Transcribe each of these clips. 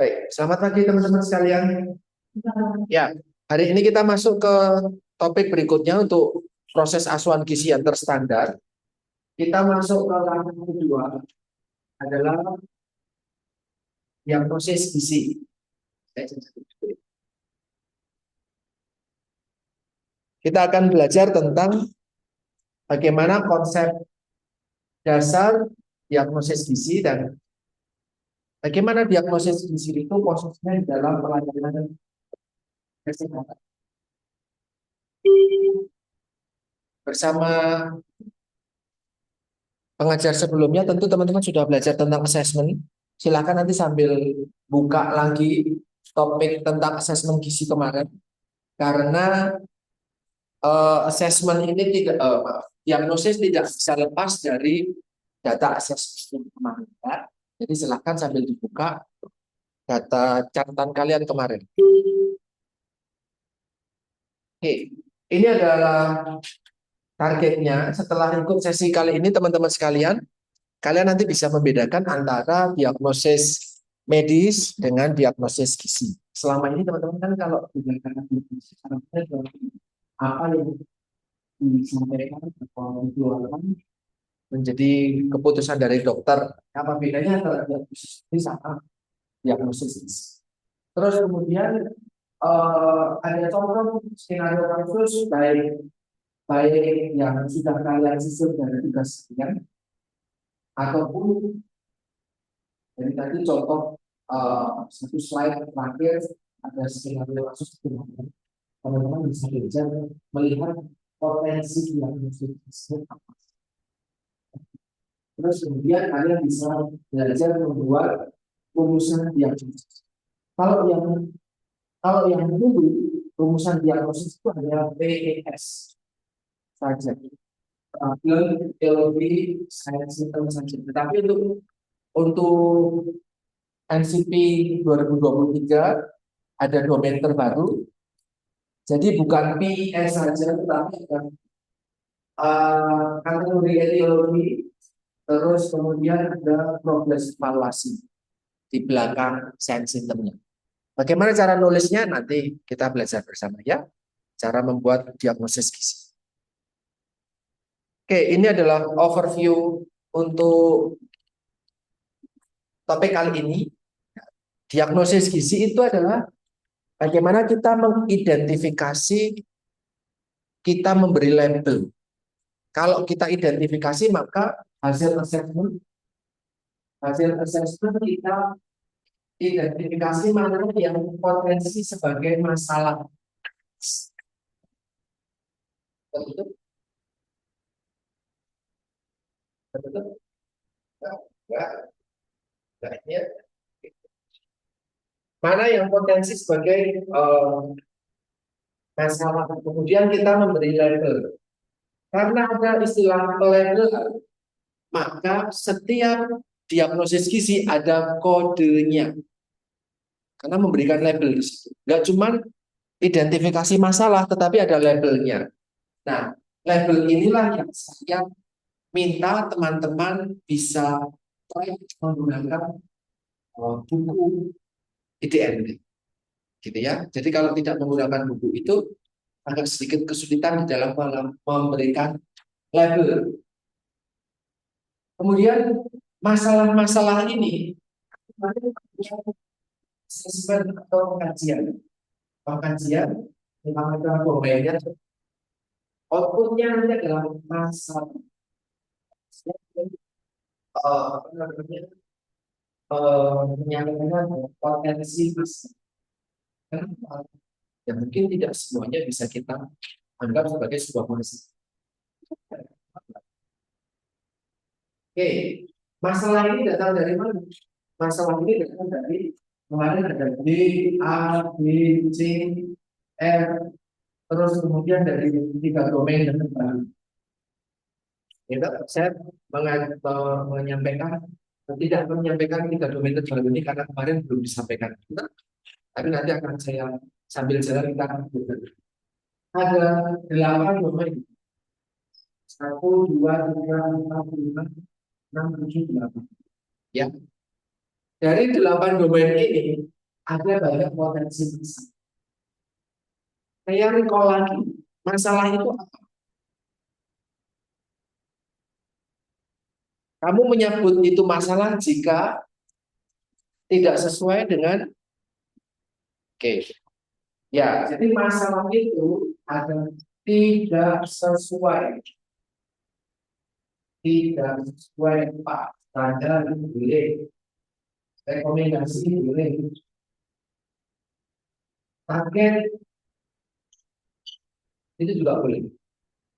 Baik, selamat pagi teman-teman sekalian. Ya, hari ini kita masuk ke topik berikutnya untuk proses asuhan gizi yang terstandar. Kita masuk ke langkah kedua adalah diagnosis gizi. Kita akan belajar tentang bagaimana konsep dasar diagnosis gizi dan bagaimana diagnosis gizi itu posisinya di dalam pelayanan kesehatan. Bersama pengajar sebelumnya tentu teman-teman sudah belajar tentang assessment. Silakan nanti sambil buka lagi topik tentang assessment gizi kemarin karena assessment ini tidak diagnosis tidak bisa lepas dari data assessment kemarin ya. Jadi silakan sambil dibuka data catatan kalian kemarin. Oke, ini adalah targetnya. Setelah ikut sesi kali ini teman-teman sekalian, kalian nanti bisa membedakan antara diagnosis medis dengan diagnosis gizi. Selama ini teman-teman kan kalau berdasarkan gizi, apa yang disampaikan atau dikeluarkan menjadi keputusan dari dokter. Apa bedanya antara diagnosis gizi sama diagnosis gizi? Terus kemudian ada contoh skenario kasus baik baik yang sudah kalian susun dari tugas kalian ataupun dari tadi contoh satu slide terakhir ada skenario kasus teman-teman bisa belajar melihat potensi yang tersebut apa. Terus kemudian kalian bisa belajar membuat rumusan diagnosis. Kalau yang dulu rumusan diagnosis itu hanya PES saja, problem, teori, science system saja. Tetapi untuk NCP 2023 ada domain terbaru. Jadi bukan PIS saja, tetapi ada kategori etiologi, terus kemudian ada progres evaluasi di belakang science systemnya. Bagaimana cara nulisnya nanti kita belajar bersama ya. Cara membuat diagnosis gizi. Oke, ini adalah overview untuk topik kali ini. Diagnosis gizi itu adalah bagaimana kita mengidentifikasi, kita memberi label. Kalau kita identifikasi maka hasil assessment kita identifikasi mana yang potensi sebagai masalah. Betul? Betul? Ya, ya. Mana yang potensi sebagai masalah. Kemudian kita memberi label. Karena ada istilah label, maka setiap diagnosis gizi ada kodenya. Karena memberikan label di situ. Nggak cuma identifikasi masalah, tetapi ada labelnya. Nah, label inilah yang saya minta teman-teman bisa menggunakan buku IDN, gitu ya. Jadi kalau tidak menggunakan buku itu agak sedikit kesulitan di dalam memberikan label. Kemudian masalah-masalah ini assessment atau pengkajian tentang domainnya, outputnya nanti adalah masalah apa namanya menyampaikan potensi masalah. Kenapa? Ya mungkin tidak semuanya bisa kita anggap sebagai sebuah masalah. Oke, masalah ini datang dari mana? Masalah ini datang dari kemarin ada D, A, B, C, R, terus kemudian dari tiga domain dan baru. Itu saya menyampaikan tidak menyampaikan tiga domain terbaru ini karena kemarin belum disampaikan. Tapi nanti akan saya sambil jalan kita akan belajar. Ada 8 domain. 1, 2, 3, 4, 5, 6, 7, 8. Ya. Dari 8 domain ini ada banyak potensi besar. Saya recall lagi, masalah itu apa? Kamu menyebut itu masalah jika tidak sesuai dengan case. Ya, jadi masalah itu ada tidak sesuai Pak. Tanda boleh, rekomendasi boleh, target itu juga boleh.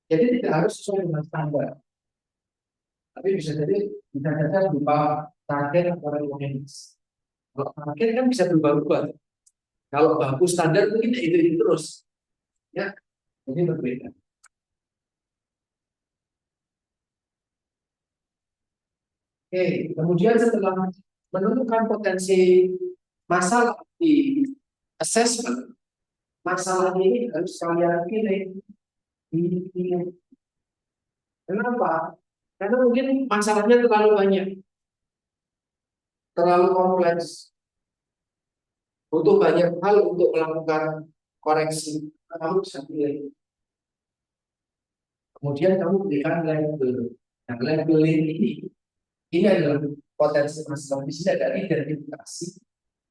Jadi tidak harus sesuai dengan standar, tapi bisa saja berupa target atau rekomendasi. Kalau target kan bisa berubah-ubah. Kalau bagus standar mungkin itu terus, ya, jadi berbeda. Oke, kemudian setelah menemukan potensi masalah di assessment, masalah ini harus kalian pilih. Kenapa? Karena mungkin masalahnya terlalu banyak, terlalu kompleks, butuh banyak hal untuk melakukan koreksi. Kamu bisa pilih. Kemudian kamu berikan label. Nah, label ini adalah potensi masalah. Di sini ada identifikasi.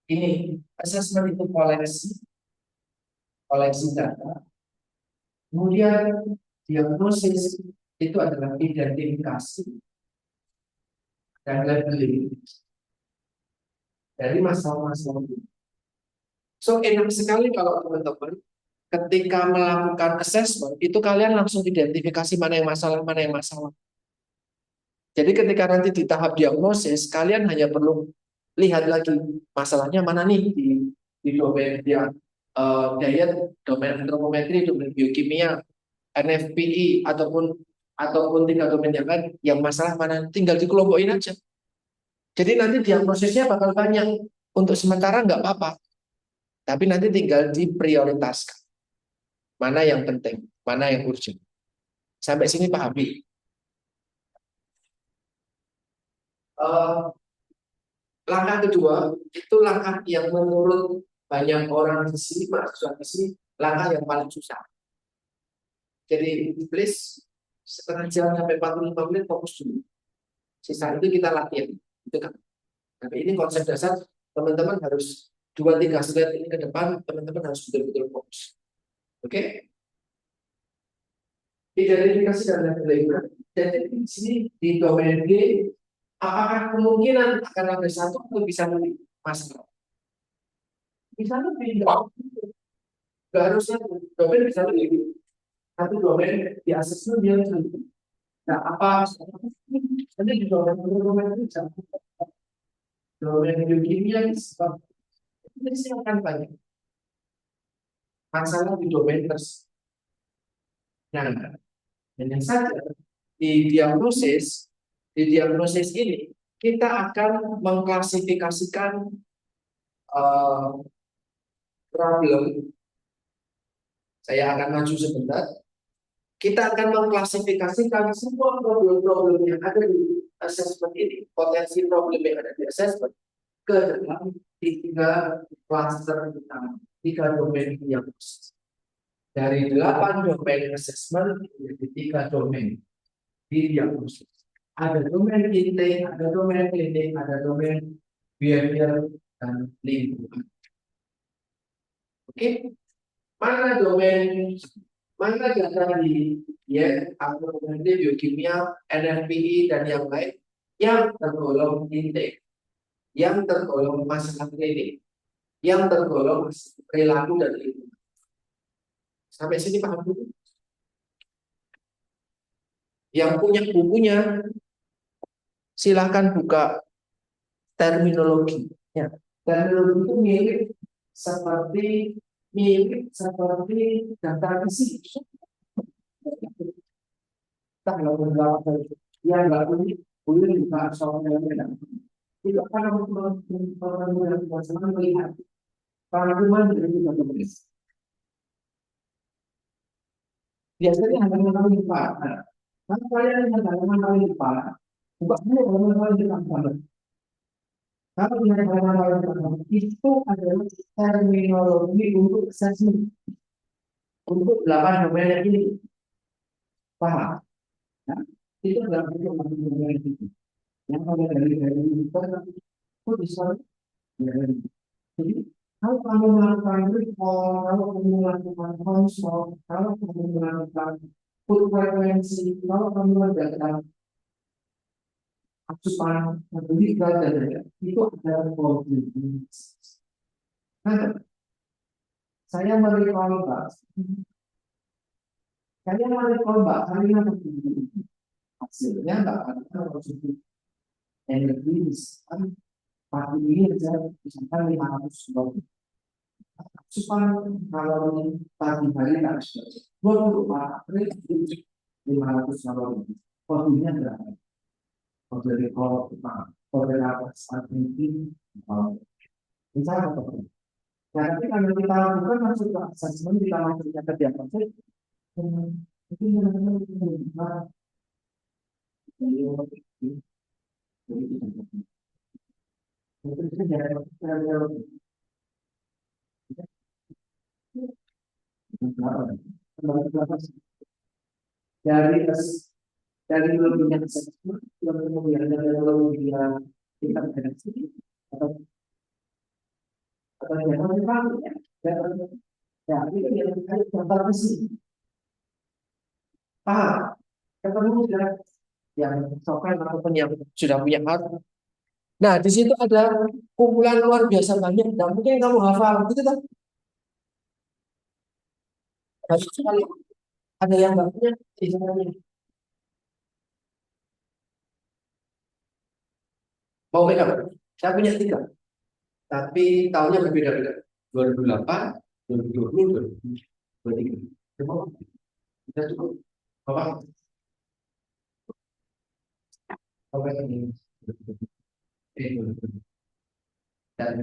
Ini assessment itu koleksi data. Kemudian diagnosis itu adalah identifikasi dan labeling dari masalah-masalah itu. So enak sekali kalau teman-teman ketika melakukan assessment itu kalian langsung identifikasi mana yang masalah, mana yang masalah. Jadi ketika nanti di tahap diagnosis kalian hanya perlu lihat lagi masalahnya mana nih di domain dia diet, domain antropometri, domain biokimia, NFPI ataupun 3 domain yang lain, yang masalah mana tinggal dikelompokin aja. Jadi nanti diagnosisnya bakal banyak. Untuk sementara nggak apa-apa, tapi nanti tinggal diprioritaskan. Mana yang penting, mana yang urgent. Sampai sini pahami. Langkah kedua itu langkah yang menurut banyak orang di sini, mahasiswa di sini, langkah yang paling susah. Jadi please setengah jam sampai 45 menit fokus dulu. Sisa itu kita latihan. Itu kan. Tapi ini konsep dasar, teman-teman harus 2-3 slide ini ke depan, teman-teman harus betul-betul fokus. Oke? Identifikasi dan labeling. Jadi di sini di domain D, apakah kemungkinan akan ada satu atau bisa lebih masalah? Bisa lebih, nggak harusnya domain bisa lebih. Satu domain di asesmen dia lebih. Nah, apa nanti di domain itu bisa domain biokimia sebab ini akan banyak masalah di domain tersebut. Nah, hanya saja di diagnosis ini kita akan mengklasifikasikan problem. Saya akan maju sebentar. Kita akan mengklasifikasikan semua problem-problem yang ada di assessment ini, potensi problem yang ada di assessment, ke dalam 3 cluster utama, 3 domain yang khusus. Dari 8 domain assessment menjadi 3 domain di diagnosis. Ada domain intake, ada domain klinik, ada domain behavior dan lingkungan. Oke, mana data di ya antropometri, biokimia, NFPI dan yang lain yang tergolong intake, yang tergolong masalah klinik, yang tergolong perilaku dan lingkungan. Sampai sini paham dulu? Yang punya bukunya silahkan buka terminologi. Ya, terminologi itu mirip seperti daftar isi. Kalau berlaku yang nggak boleh buka soalnya. Itu akan mempermudah melihat paradigma dari kita tulis. Biasanya halaman paling depan. Kalau kalian lihat halaman paling depan, buka dulu halaman paling depan. Kalau di negara itu adalah terminologi untuk assessment untuk 8 domain ini, paham? Nah, itu adalah bentuk domain itu. Yang kalau dari itu itu bisa dari. Jadi kalau kamu melakukan recall, kalau kamu melakukan konsol, kalau kamu melakukan food frequency, kalau kamu melakukan asupan berat dan itu adalah problem. Nah, saya merecall Mbak, saya merecall Mbak, karena hasilnya Mbak ada positif energi misalkan pagi ini saja misalkan 500 kalori. Asupan kalori pagi hari harus 24 500 kalori. Kodenya berapa? Kode recall kode apa saat ini? Misalnya apa? Nah, tapi kalau kita lakukan masuk ke asesmen, kita masuknya ke diagnosis, itu benar-benar dari dari lobbynya asesmen, kemudian dari lobbynya kita prediksi atau jangan ya, ya itu yang kita sih paham ketemu sudah yang sokan ataupun yang sudah punya hard. Nah, di situ ada kumpulan luar biasa banyak. Dan mungkin kamu hafal, gitu kan? Banyak sekali. Ada yang banyak di sana. Mau pegang? Saya punya 3, tapi tahunnya berbeda-beda. 2008, 2020, 2023. Coba, kita cukup. Bapak, Bapak ini. Dan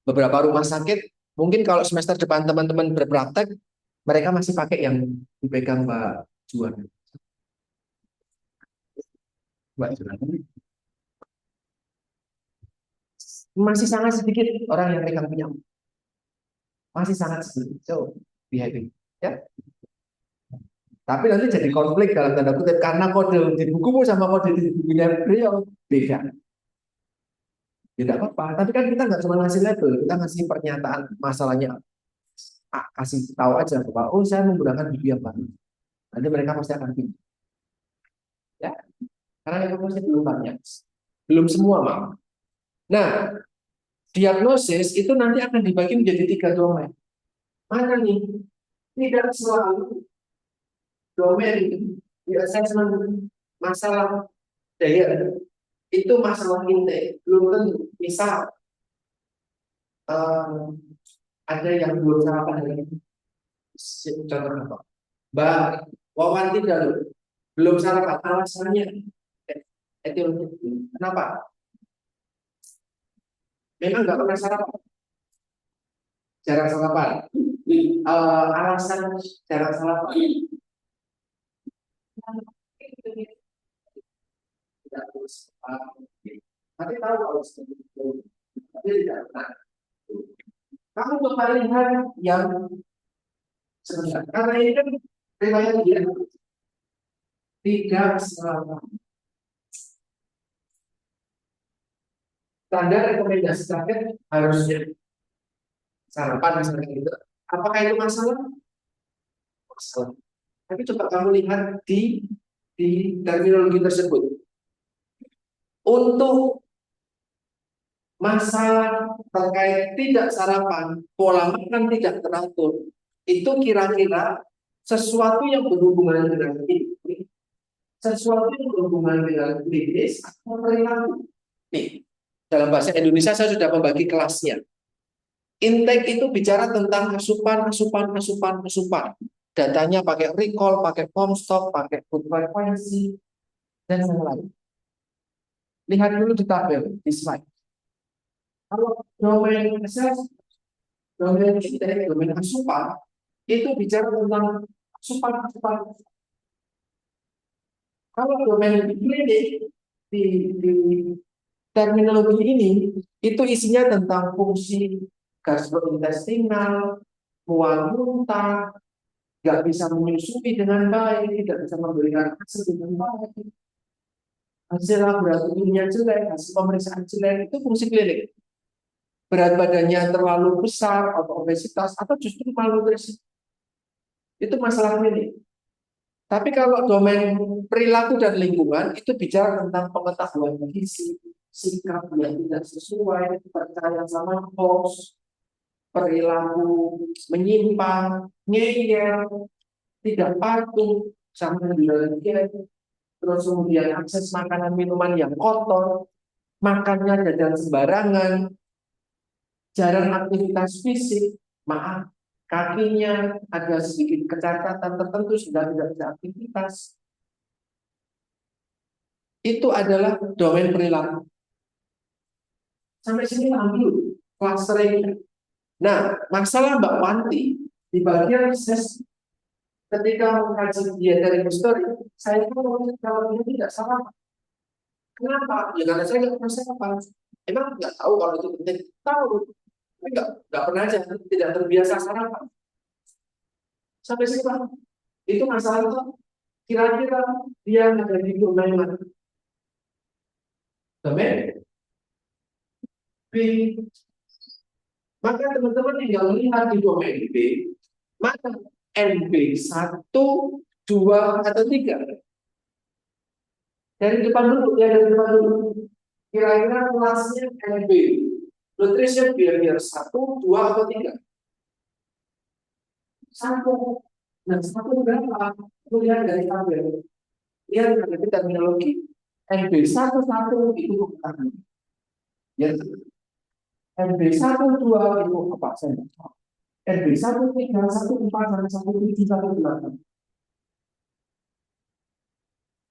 beberapa rumah sakit, mungkin kalau semester depan teman-teman berpraktek, mereka masih pakai yang dipegang Mbak Juan. Mbak Juan. Masih sangat sedikit orang yang pegang punya, masih sangat sedikit. So, be happy. Ya. Tapi nanti jadi konflik dalam tanda kutip karena kode di bukumu sama kode di bukunya beliau beda. Tidak apa-apa. Tapi kan kita nggak cuma ngasih label, kita ngasih pernyataan masalahnya. Kasih tahu aja bahwa oh saya menggunakan buku yang baru. Nanti mereka pasti akan pilih. Ya, karena informasi belum banyak, belum semua mak. Nah, diagnosis itu nanti akan dibagi menjadi 3 domain. Mana nih? Tidak selalu domain di assessment masalah daya itu masalah intake belum tentu. Misal eh, ada yang belum sarapan hari ini. Contoh apa? Mbak Wawan tidak belum sarapan alasannya etiologi. Kenapa? Memang nggak pernah sarapan. Jarang sarapan. Alasan jarang sarapan. Tidak terus. Tapi tahu kalau itu. Tapi tidak pernah. Kamu coba lihat yang sebenarnya. Karena ini kan riwayat dia tidak sarapan. Standar rekomendasi terakhir harusnya sarapan misalnya gitu. Apakah itu masalah? Masalah. Tapi coba kamu lihat di terminologi tersebut. Untuk masalah terkait tidak sarapan, pola makan tidak teratur, itu kira-kira sesuatu yang berhubungan dengan ini, sesuatu yang berhubungan dengan klinis atau perilaku. Nih, dalam bahasa Indonesia saya sudah membagi kelasnya. Intake itu bicara tentang asupan, asupan, asupan, asupan. Datanya pakai recall, pakai Comstock, pakai food frequency, dan lain-lain. Lihat dulu di tabel, di slide. Kalau domain assess, domain intake, domain asupan, itu bicara tentang asupan, asupan. Kalau domain klinik di Terminologi ini itu isinya tentang fungsi gastrointestinal, mual muntah, nggak bisa menyusui dengan baik, tidak bisa memberikan hasil dengan baik, hasil laboratoriumnya jelek, hasil pemeriksaan jelek, itu fungsi klinik. Berat badannya terlalu besar atau obesitas atau justru malnutrisi, itu masalah klinik. Tapi kalau domain perilaku dan lingkungan itu bicara tentang pengetahuan gizi, sikap yang tidak sesuai, percaya sama hoax, perilaku menyimpang, ngeyel, tidak patuh, sama dengan terus kemudian akses makanan minuman yang kotor, makannya jajan sembarangan, jarang aktivitas fisik, maaf, kakinya ada sedikit kecacatan tertentu sudah tidak bisa aktivitas. Itu adalah domain perilaku. Sampai sini paham dulu clustering. Nah, masalah Mbak Wanti di bagian ses ketika mengkaji dia dari history, saya pun kalau ini tidak salah. Kenapa? Ya karena saya nggak pernah sarapan. Emang nggak tahu kalau itu penting. Tahu, tapi nggak pernah aja, tidak terbiasa sarapan. Sampai sini Pak, itu masalah itu kira-kira dia ada di domain mana? Domain B. Maka teman-teman tinggal melihat di domain B, mana NB 1, 2, atau 3. Dari depan dulu, ya dari depan dulu. Kira-kira kelasnya NB. Nutrition behavior 1, 2, atau 3. 1. Nah, 1 berapa? Lihat dari tabel. Lihat dari terminologi. NB 1, 1 itu bukan. Ya, NB 1, 2 itu apa? Saya NB 1, 3, 1, 4, 1, 7, 1, 8.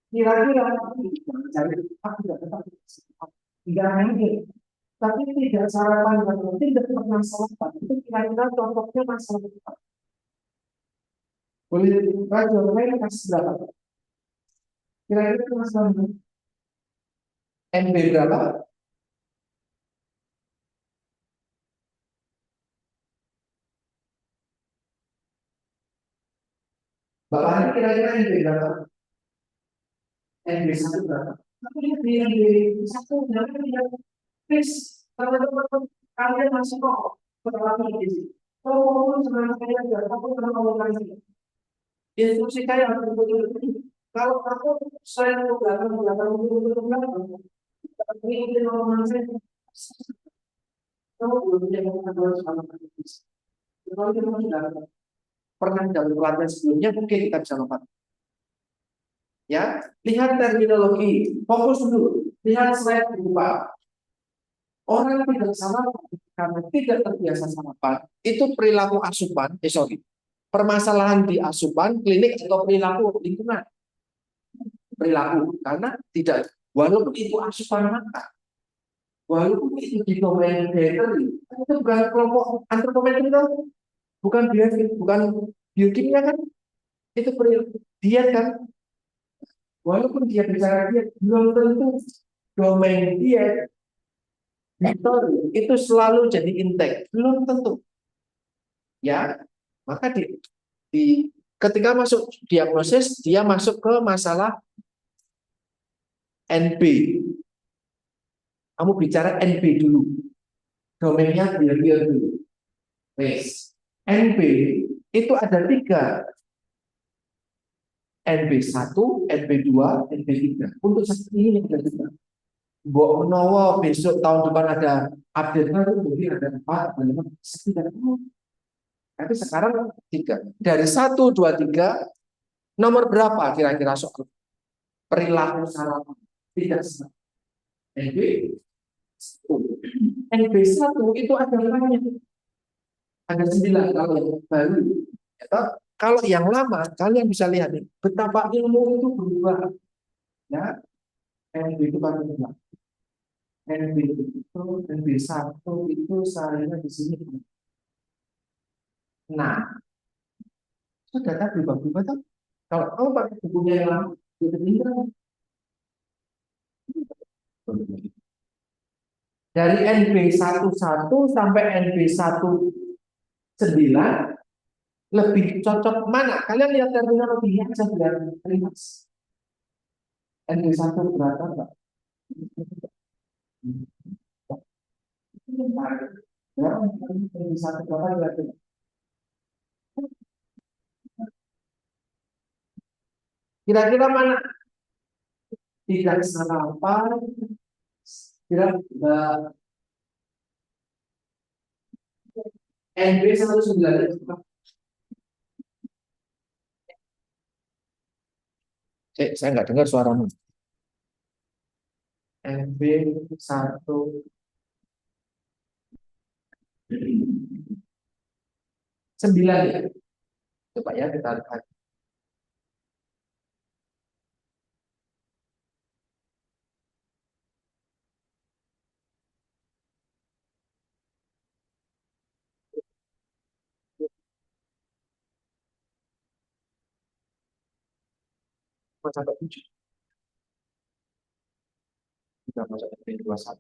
Kira-kira cari aku tidak dapat tidak hanya tapi tidak sarapan dan tidak pernah sarapan itu kira-kira contohnya masalah apa? Boleh raja lain kasih berapa? Kira-kira masalah NB berapa? Bapak ini kira-kira NB berapa? NB satu berapa? Tapi lihat di NB satu berapa dia? Please, teman-teman kalian masih kok berlaku di sini. Kalau pun sebenarnya saya aku pernah ngomong lagi. Instruksi saya harus betul-betul. Kalau aku saya mau belakang betul-betul belakang, ini normal saya. Kamu belum punya pengetahuan sama kritis. Kalau kita sudah pernah dalam pelatihan sebelumnya, mungkin kita bisa lompat. Ya, lihat terminologi, fokus dulu. Lihat slide berupa orang tidak sarapan karena tidak terbiasa sarapan. Itu perilaku asupan, sorry, permasalahan di asupan, klinik atau perilaku lingkungan. Perilaku karena tidak walaupun itu asupan makan walaupun itu di domain dietary itu bukan kelompok antropometri kan bukan biologi bukan biokimia kan itu perilaku diet kan walaupun dia bicara diet belum tentu domain diet itu selalu jadi intake belum tentu ya maka di ketika masuk diagnosis dia masuk ke masalah NB kamu bicara NB dulu domainnya behavior dulu. Wes. NB itu ada 3. NB1, NB2, NB3. Untuk saat ini ada 3. Mbok menawa besok tahun depan ada update baru mungkin ada 4, ada 5, tidak tahu. Tapi sekarang 3. Dari 1, 2, 3 nomor berapa kira-kira soal perilaku sarapan? Tidak sama. NB 1. NB1 itu ada banyak. Ada 9 kalau yang baru. Ya, kalau yang lama, kalian bisa lihat nih, betapa ilmu itu berubah. Ya, NB itu kan berubah. NB itu, NB1 itu saya di sini. Nah, sudah tadi berubah tuh. Kalau kamu pakai bukunya yang lama, itu tinggal. Dari NB11 sampai NB19 lebih cocok mana? Kalian lihat terminologinya aja biar ringan. NB1 berapa, Pak? Ya, NB1 berapa berarti? Kira-kira mana? Tidak sarapan, kira NB19. Saya nggak dengar suaramu. NB19 ya. Coba ya kita lihat. Sampai 7. Kita masuk NB21.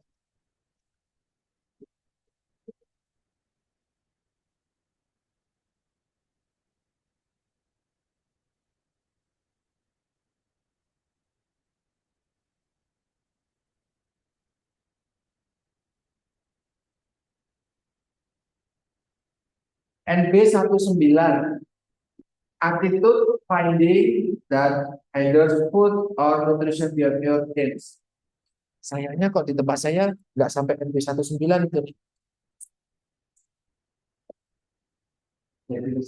NB19. Attitude finding that either food or nutrition behavior change. Sayangnya kok di tempat saya nggak sampai NB19 itu. Jadi,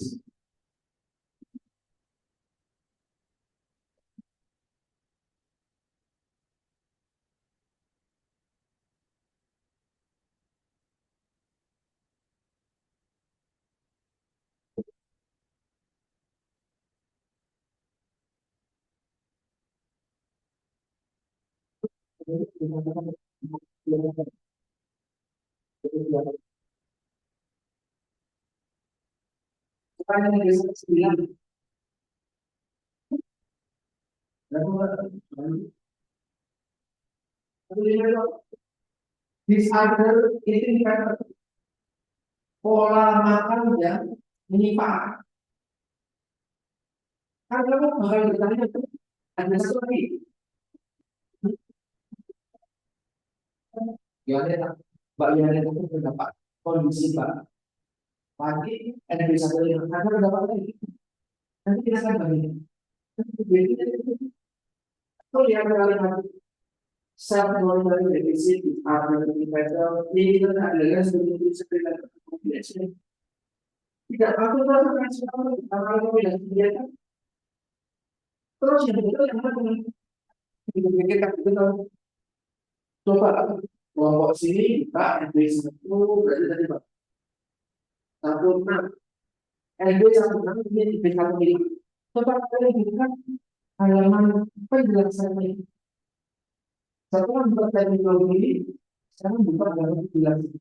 disorder eating pattern, pola makan yang menyimpang. Kan kamu bakal bertanya tuh, ada satu lagi. Ya, Mbak Yana itu berdapat kondisi Mbak pagi, NB1 yang ada berdapat lagi. Nanti kita akan bagi. Itu yang kalimat self-monitoring deficit atau individual ini adalah sebuah sekedar confidential. Tidak patut melakukan sesuatu kalau tidak disediakan. Terus yang kedua yang mana dipikirkan betul. Coba kelompok sini kita NB1 berarti tadi Pak 16 NB16 ini NB1 ini. Coba kalian buka halaman penjelasannya. Setelah buka teknologi, sekarang buka halaman penjelasan.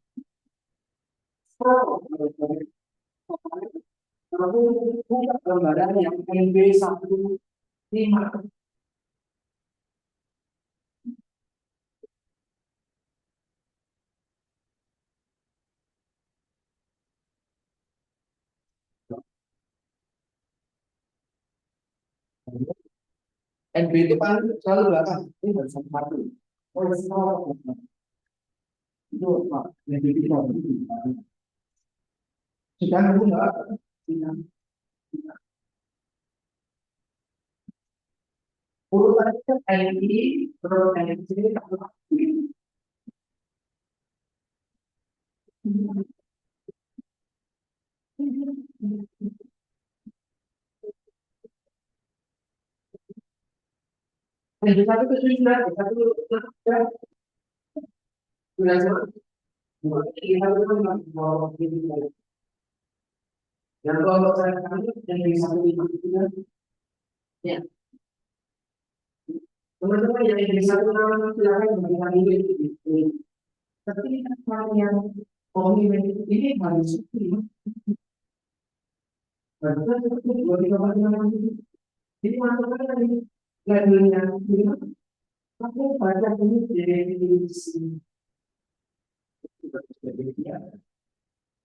Lalu buka gambaran yang NB15. NB itu paling selalu belakang. Ini baru satu. Oh, itu Pak. NB kita sudah enggak? Urutannya NI, terus NC, NB satu itu sudah, satu sudah semua. Kita itu kan mau yang kalau saya kami yang di satu itu ya teman-teman yang di satu nama silakan memberikan ini. Tapi kan yang komitmen ini harus harusnya seperti dua tiga macam ini. Jadi masukkan tadi labelnya ini. Aku baca ini definisi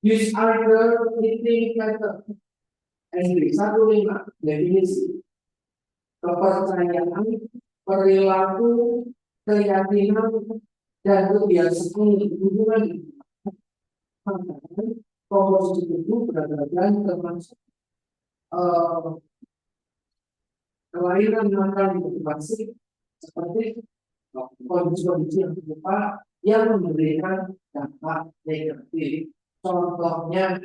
Use other meeting method. Satu lima definisi kepercayaan, perilaku, keyakinan, dan kebiasaan hubungan. Komposisi tubuh berat-berat termasuk kelainan mental motivasi seperti kondisi-kondisi yang berupa yang memberikan dampak negatif. Contohnya,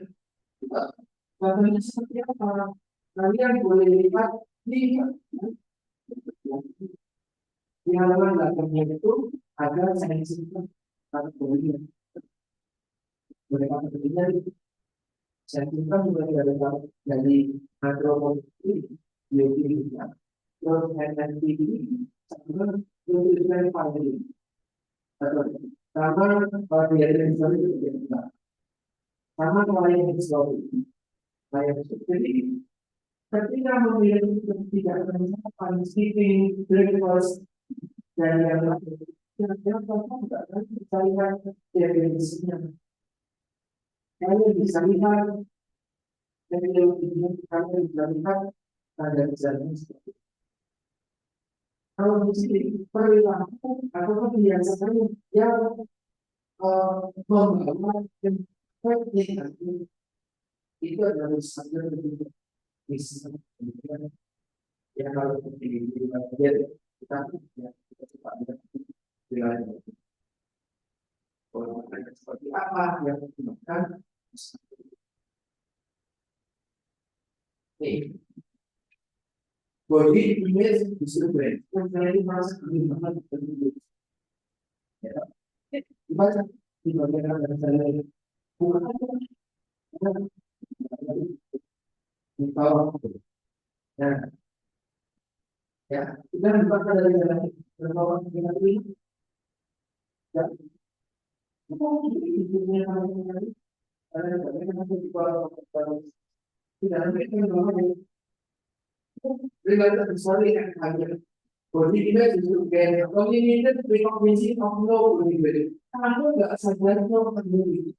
contohnya seperti apa? Kalian boleh lihat di halaman belakangnya itu ada saintifik kategori. Mereka kategorinya saintifik mulai dari antropologi, biokimia, terus NLP, sama nutrisi farming, sama biaya juga, sama lain sebagainya. Jadi ketika memilih tidak mencapai skipping breakfast dan yang lain, kira-kira bapak tidak akan percaya definisinya. Kalian bisa lihat kalian bisa lihat tanda gejalanya seperti itu. Kalau di sini perilaku atau kebiasaan yang membawa efek negatif itu adalah satu yang bisa yang kalau kita cepat wilayah seperti apa yang digunakan body image disturbance menjadi masa kebimbangan tertentu. Dibaca di bagian dari saya bukan di bawah. Nah, ya kita dibaca dari bawah dengan ini. Ya, kita hidupnya kali karena bagaimana di bawah tidak mungkin memang related sorry and higher. Body image is to get limited recognition of no individual. Aku nggak sadar no sendiri.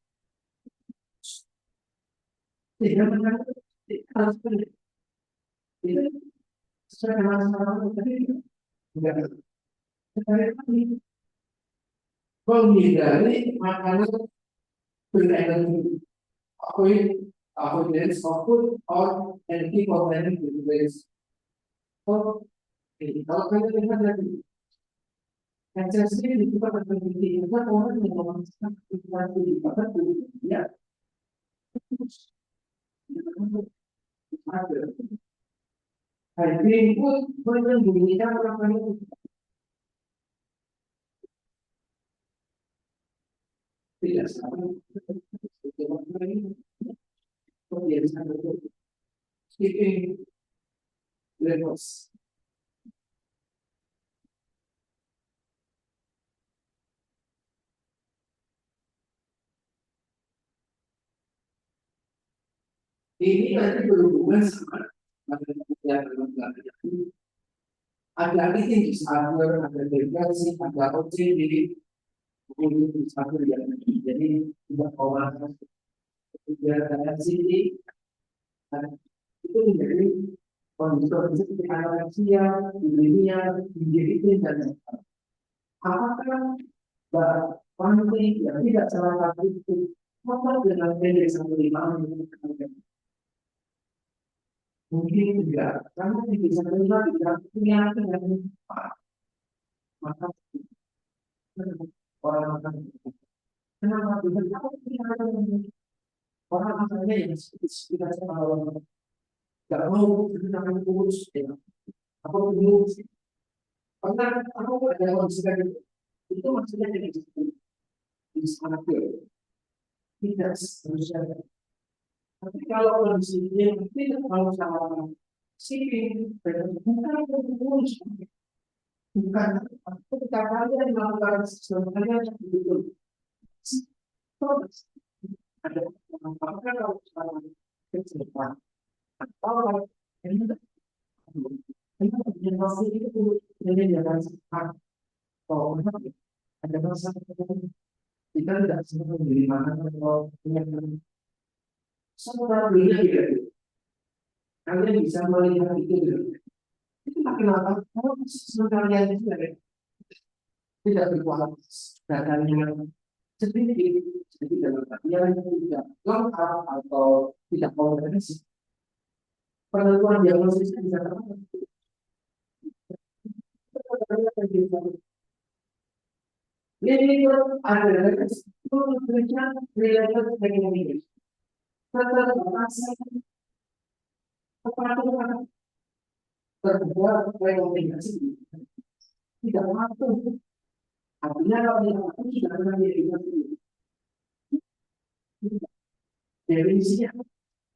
Tidak mengenal harus tidak sesuai dengan masalah tadi tidak. Sekali lagi menghindari makanan berenergi. Avoidance of food or energy containing waste. So, kalau kalian lihat lagi, esensi di tempat tertentu itu orang yang memaksakan sesuatu di tempat tertentu, ya, ada. Hari itu menyembunyikan orang itu tidak sama. Kebiasaan itu skipping levels. Ini nanti berhubungan sama yang ada eating disorder, ada depresi, ada OCD, kemudian disorder yang jadi tidak pola, kemudian ada CT, itu menjadi kondisi seperti anoreksia, bulimia, binge dan lain-lain. Apakah panti yang tidak salah satu itu apa dengan pendek sampai 5 menit? Mungkin tidak, karena bisa terlibat tidak punya dengan maka orang makan. Kenapa tidak? Orang makannya yang tidak sama tidak mau kita kurus, ya. Apa kurus? Karena aku ada kondisi itu maksudnya di sana tidak seharusnya. Tapi kalau kondisinya tidak mau sama sipil, bukan kurus. Bukan ketika kalian melakukan sesuatu betul ada apakah kalau sekarang kecepatan atau ini generasi itu jadi jangan sekarang kalau ada masa Kita tidak semua menjadi makanan atau penyakit. Semua dunia tidak. Kalian bisa melihat itu tidak. Itu kenapa? Kalau sebenarnya itu tidak berkualitas datanya sedikit, jadi dalam artian tidak lengkap atau tidak komprehensif. Penentuan diagnosisnya bisa terlalu. Ini adalah memberikan related teknologi. Kepada terhadap rekomendasi tidak mampu. Artinya kalau tidak mampu tidak pernah diberikan definisinya.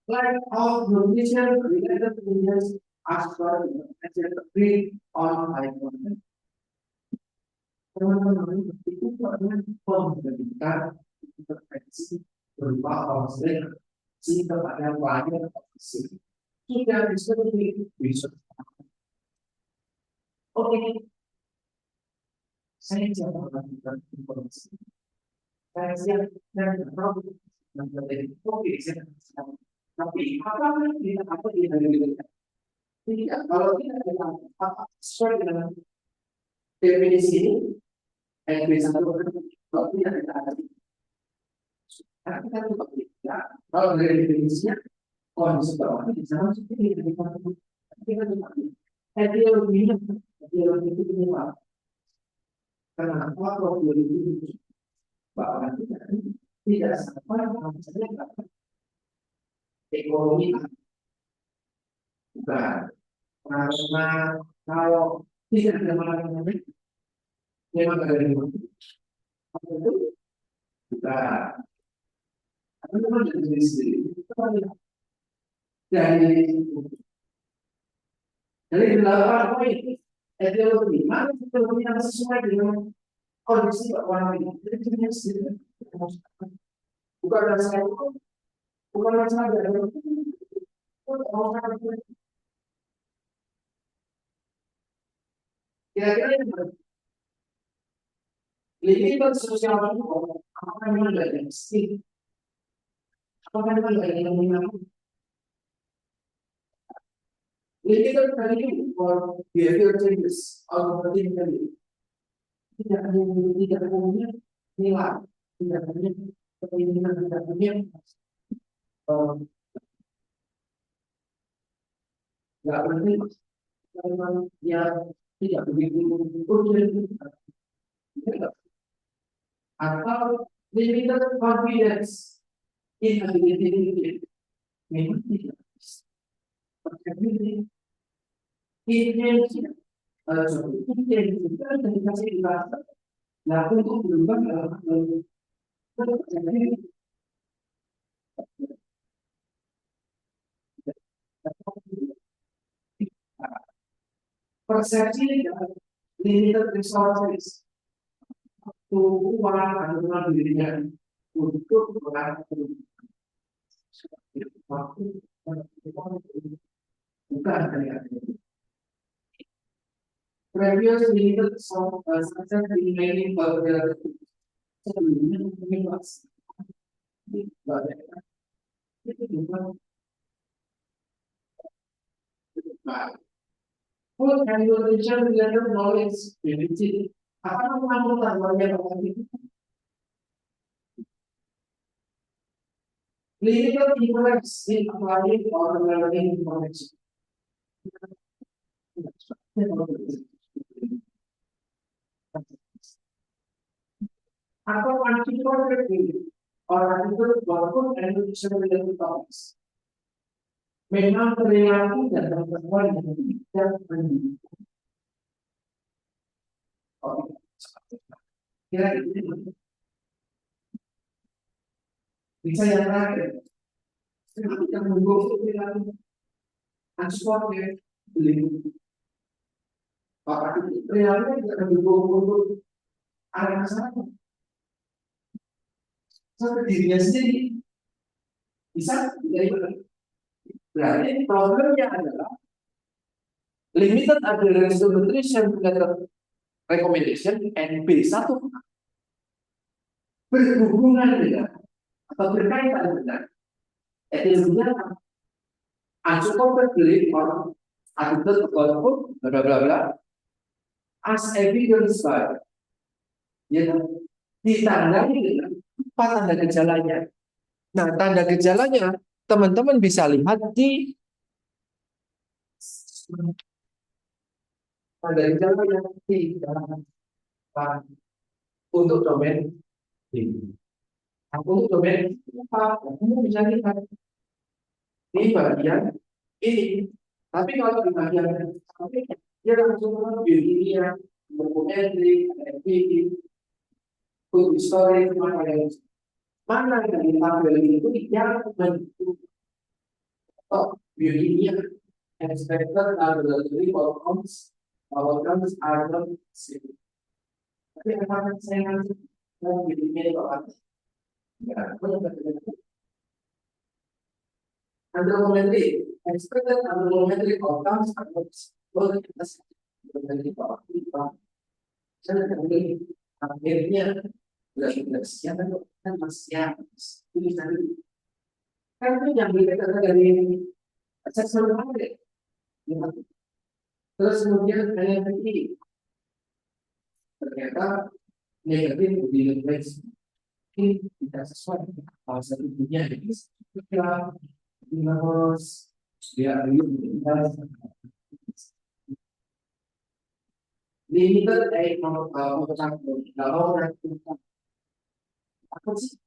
Like of nutrition related to as per agreed on high content. Teman-teman itu pernah memberikan intervensi berupa konseling kepada klien sudah disebut bisa. Oke, saya siap melakukan informasi. Saya siap dan menjadi oke. Tapi apa tidak apa tidak diberikan? Tidak, kalau tidak ada apa sesuai dengan definisi ini, bisa kalau tidak ada. Karena kita juga tidak. Kalau dari definisinya, kondisi bawah ini sama seperti yang kita lakukan. Kita juga etiologinya, etiologi itu penyebab. Kenapa kalau 2007 bahwa tidak sampai misalnya ekonomi bukan karena kalau tidak ada masalah memang ada yang itu bukan tapi memang dari sendiri dari 8 poin etiologi mana etiologi yang sesuai dengan kondisi orang ini jadi sendiri bukan dasar bukan masalah dari kira-kira limitan sosial itu apakah memang ada insting apakah memang ada yang mengaku limitan tadi for behavior changes atau tadi tidak punya nilai tidak punya keinginan tidak punya nggak penting memang yang tidak begitu urgent atau limited confidence in ability memang tidak terjadi intensi kita dikasih rasa nah untuk berubah terjadi persepsi limited resources uang atau dirinya untuk melakukan bukan dari previous limited success remaining berbeda sebelumnya mungkin masih banyak itu juga full and nutrition related knowledge deficit akan mengamalkan banyak orang itu limited influence in applying or learning information atau anti-corrective orang itu walaupun nutrition related topics memang perilaku dan pertemuan yang tidak mendukung. Kira-kira bisa yang terakhir, yang mendukung perilaku transportnya beli. Bapak itu perilaku tidak mendukung untuk arah sana. Sampai dirinya sendiri bisa dari berarti problemnya adalah limited adherence to nutrition related recommendation and B1 berhubungan dengan atau berkaitan dengan etiologinya unsupported belief or attitude or bla bla bla as evidence by ya ditandai dengan apa tanda gejalanya. Nah, tanda gejalanya teman-teman bisa lihat di tanda gejalanya di untuk domain ini. Untuk domain apa? Kamu bisa lihat di bagian ini. Tapi kalau di bagian tapi dia langsung biologinya, dokumenter, activity, food history, mana yang ditampil itu yang bentuk biologinya expected laboratory outcomes are not same. Tapi apakah saya nanti mau biologinya itu apa? Ya, anthropometry expected anthropometry outcomes are not boleh kita sebut bahwa kita akhirnya sudah siap kan masih siap ini tadi kan itu yang dikatakan dari assessment market. Terus kemudian hanya begini ternyata negatif di ini tidak sesuai dengan satu dunia jadi kita harus dia limited mau campur kalau aku sih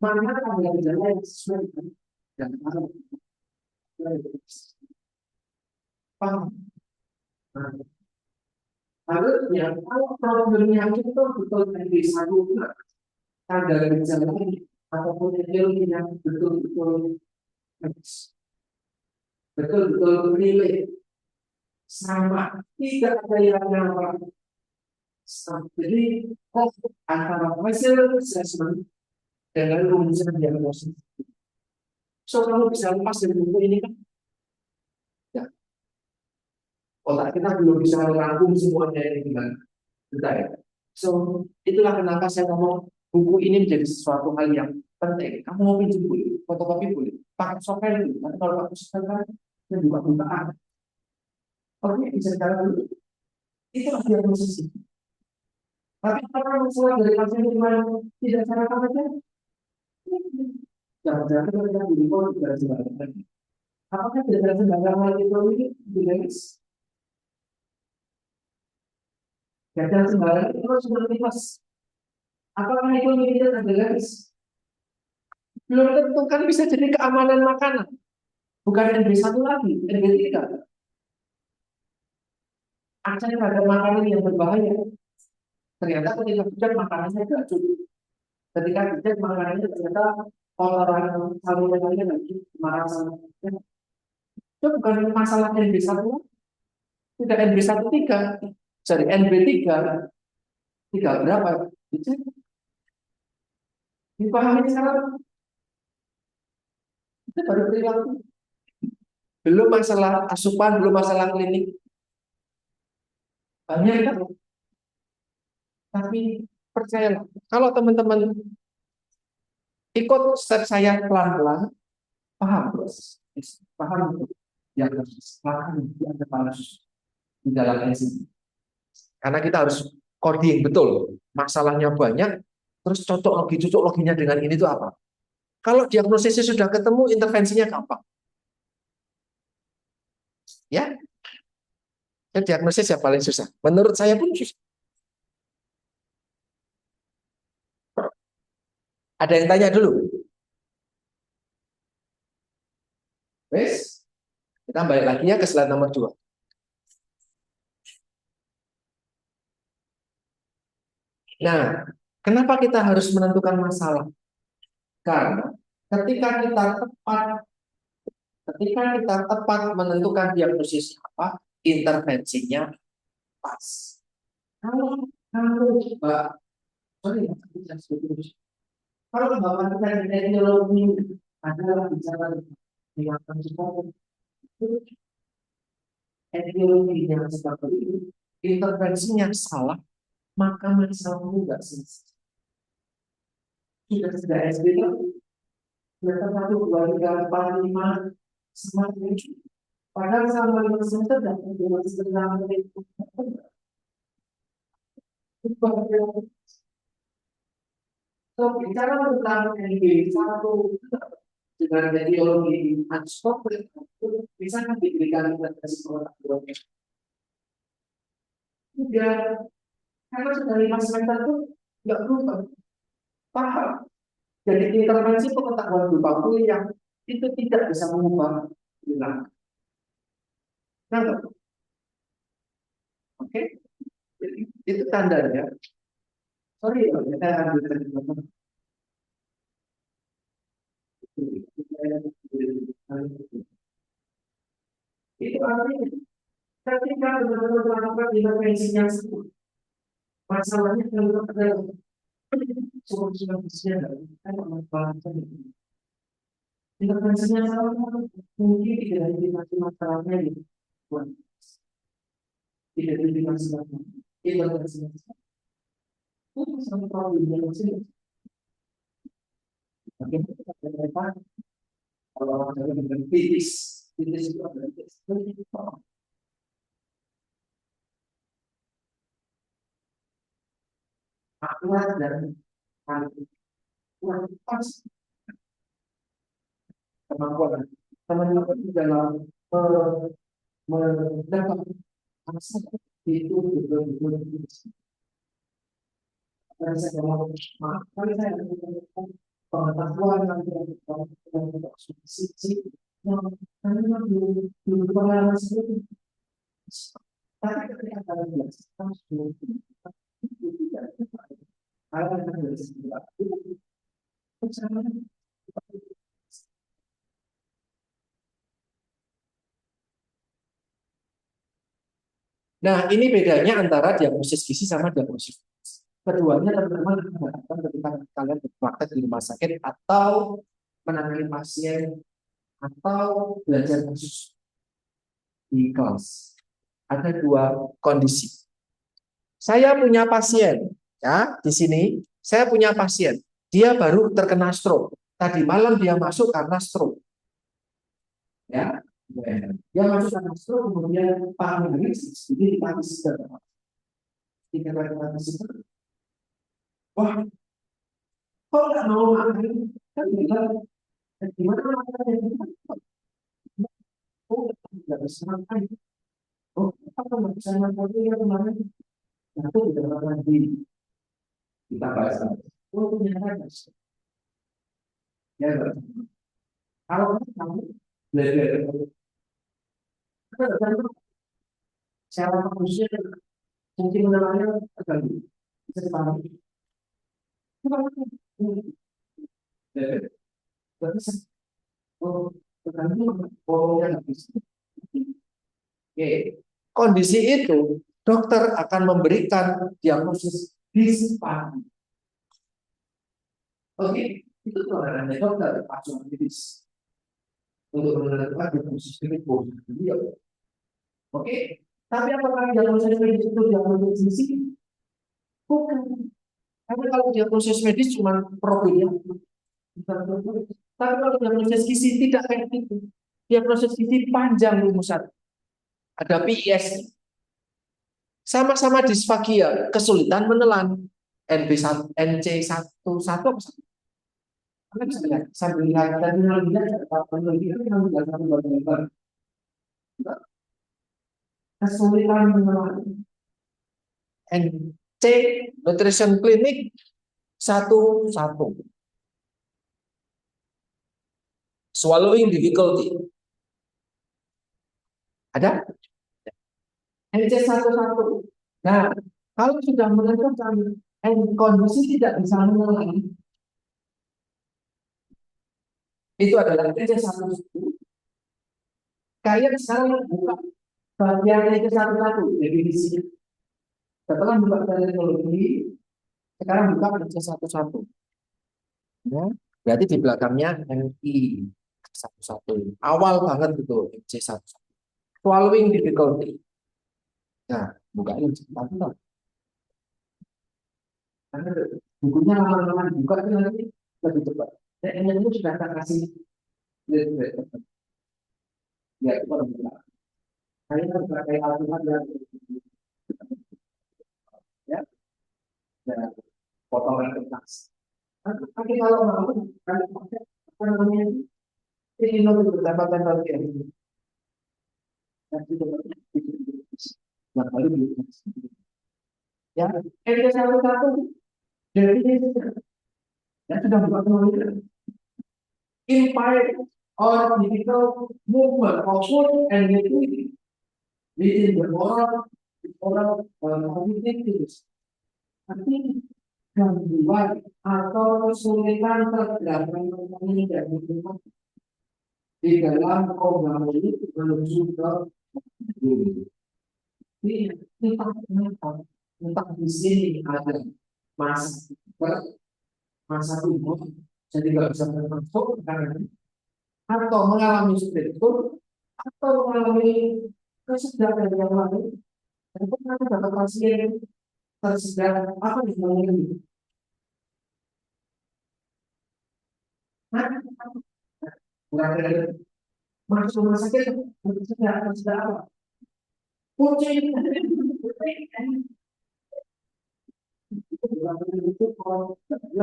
mana ada gejala yang sesuai dengan yang paham. Harusnya kalau problemnya itu betul dari satu ada gejala ataupun yang betul-betul betul-betul relate sama tidak ada yang nama. Jadi antara hasil assessment dengan rumusnya diagnosis. So kalau bisa lepas dari buku ini kan, ya otak kita belum bisa merangkum semuanya ini dengan detail. So itulah kenapa saya ngomong buku ini menjadi sesuatu hal yang penting. Kamu mau pinjam boleh, fotokopi boleh, pakai software dulu. Nanti kalau pakai software dan buka-bukaan, oke bisa jalan dulu. Itulah diagnosis. Tapi kalau masalah dari pasien yang tidak cara saja, jangan-jangan kita di report tidak sembarangan. Apakah tidak sembarangan itu ini dinamis? Jangan sembarangan itu sudah bebas. Apakah itu tidak ada garis? Belum tentu kan bisa jadi keamanan makanan. Bukan NB1 lagi, NB3. Aceh ada makanan yang berbahaya. Ternyata ketika hujan makanannya tidak cukup. Ketika hujan makanannya ternyata kotoran salurannya lagi marah sama. Itu bukan masalah NB1, tidak NB13, sorry NB3, tiga berapa? Itu dipahami sekarang. Itu baru perilaku. Belum masalah asupan, belum masalah klinik. Banyak kan? Tapi percayalah, kalau teman-teman ikut step saya pelan-pelan, paham terus, paham yang paham yang harus di dalam NC. Karena kita harus coding betul, masalahnya banyak, terus cocok loginya dengan ini itu apa? Kalau diagnosisnya sudah ketemu, intervensinya gampang. Ya, diagnosis yang paling susah. Menurut saya pun susah. Ada yang tanya dulu? Wes, kita balik lagi ya ke slide nomor 2. Nah, kenapa kita harus menentukan masalah? Karena ketika kita tepat menentukan diagnosis apa, intervensinya pas. Kalau Mbak, sorry, kalau Bapak kita etiologi adalah bicara mengingatkan sesuatu, etiologi yang seperti itu, intervensinya salah, maka masalahmu nggak selesai. Sudah SD itu ternyata 1, 2, 3, 4, 5 semakin lucu. Padahal sama 5 semester dan masih sedang itu. So, bicara tentang NBA satu dengan ideologi anstop bisa kan diberikan kepada sekolah keluarga. Udah, karena sudah 5 semester tuh nggak berubah, paham. Jadi intervensi pengetahuan berupa kuliah itu tidak bisa mengubah hilang. Nah, oke, jadi itu tandanya. Sorry, saya ambil dari teman-teman. Itu artinya ketika benar-benar melakukan intervensi yang sebut, masalahnya kalau ada solusinya dari manfaatkan itu. Intervensinya salah mungkin tidak identifikasi masalahnya di tidak identifikasi masalahnya. Intervensinya itu sama problem yang sini. Bagaimana kita mereka kalau ada dengan kritis itu adalah akurat dan kualitas kemampuan teman-teman dalam mendapat akses itu betul-betul saya mau maaf kali saya pengetahuan yang sisi karena belum pengalaman seperti tapi ketika kalian belajar itu tidak hal yang dari sebelah itu nah, ini bedanya antara diagnosis gizi sama diagnosis. Keduanya teman-teman menggunakan ketika kalian berpraktek di rumah sakit atau menangani pasien atau belajar khusus di kelas. Ada dua kondisi. Saya punya pasien, ya di sini saya punya pasien. Dia baru terkena stroke. Tadi malam dia masuk karena stroke, ya. Dia masuk karena stroke, kemudian pagi jadi pagi sedang. Tiga pagi sedang. Wah, kok nggak mau makan? Kan bilang, gimana makannya? Oh, nggak bisa makan. Oh, apa nggak bisa makan? Ya kemarin aku tidak makan di kita bahas. Oh, ternyata ya, kalau kamu belajar, cara manusia mungkin mengenalnya terganggu. Bisa dipahami. Oh, terganggu. Oh, ya nggak bisa. Oke. Kondisi itu dokter akan memberikan diagnosis disparity. Oke, itu kewenangan dokter asuhan medis untuk menentukan diagnosis klinik beliau. Oke, tapi apakah diagnosis medis itu diagnosis gizi? Bukan. Karena kalau diagnosis medis cuma problem. Tapi kalau diagnosis gizi tidak kayak gitu. Diagnosis gizi panjang rumusan. Ada PIS. Sama-sama disfagia, kesulitan menelan. NB1, NC11 apa satu? Sambil lihat dan lihat penelitian yang satu bagian kesulitan menelan. NC Nutrition Clinic 11. Swallowing difficulty. Ada? NC11. Nah, kalau sudah menentukan kondisi tidak bisa menelan, itu adalah NC11. Kalian sekarang buka bagian NC11 definisinya. Setelah buka teknologi, sekarang buka NC11. Ya, berarti di belakangnya NI 11. Awal banget itu NC11. Swallowing difficulty. Nah, buka ini cepat. Karena bukunya lama-lama dibuka itu nanti lebih cepat. Dan ini itu sudah tak kasih lebih cepat. Ya, itu lebih cepat. Saya kan pakai Alkitab dan ya, dan potongan kertas. Tapi kalau mau, kan pakai apa namanya? Ini lebih bertambah-tambah lagi. Dan itu yang paling ya, satu-satu dari ini ya sudah buat impact or difficult movement of food and liquidity within the oral activities. Tapi gangguan atau kesulitan terdapat di dalam program ini menuju ke guru. Ini entah di sini ada masa masa tubuh jadi nggak bisa masuk karena atau mengalami struktur atau mengalami kesedaran yang lain dan pernah dapat pasien tersedak apa yang namanya masuk rumah sakit tersedak apa kucing itu kalau ini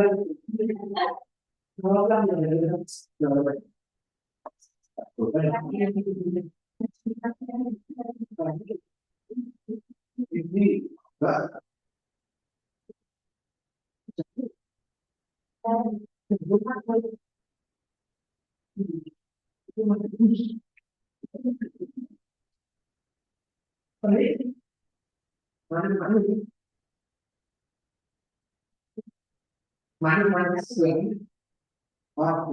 mana sih wah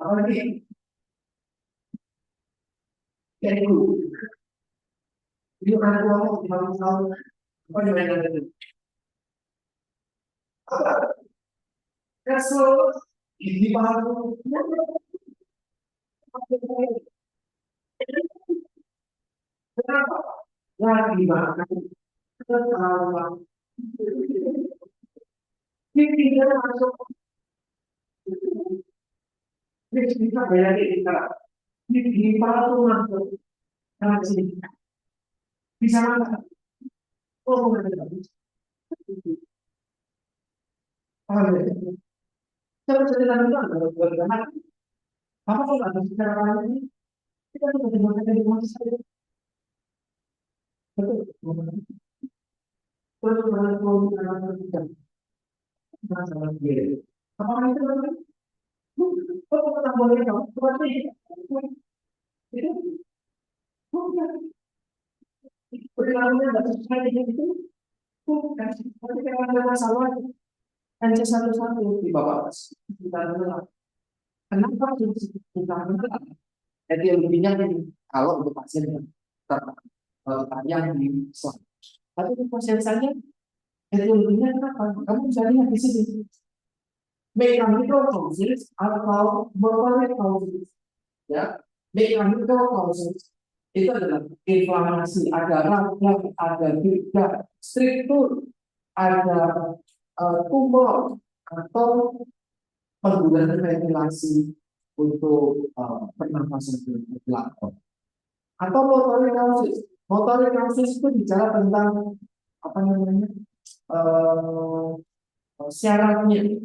apa nih kayak itu kan uang tahun apa yang ada apa kasur ini baru kenapa lagi makan ketawa ini tidak masuk ini bisa bayar kita ini baru masuk kasih bisa makan oh nggak bisa kalau cerita itu ada bagaimana apa kalau ada secara lain kita bisa dibuat dari rumah saja betul terus kalau kita masalah dia apa itu kalau kita boleh tahu berarti itu perilakunya nggak sesuai dengan itu bukan tapi kalau ada masalah hanya satu-satu di bawah kita adalah kenapa kita menolak jadi yang lebihnya ini kalau untuk pasien yang yang di slide tapi untuk pasien saja jadi yang lebihnya kenapa kamu bisa lihat di sini mechanical causes atau motoric causes ya mechanical causes itu adalah inflamasi ada radang ada tidak struktur ada tumor atau penggunaan ventilasi untuk pernafasan belakang atau motoric causes itu bicara tentang apa namanya syaratnya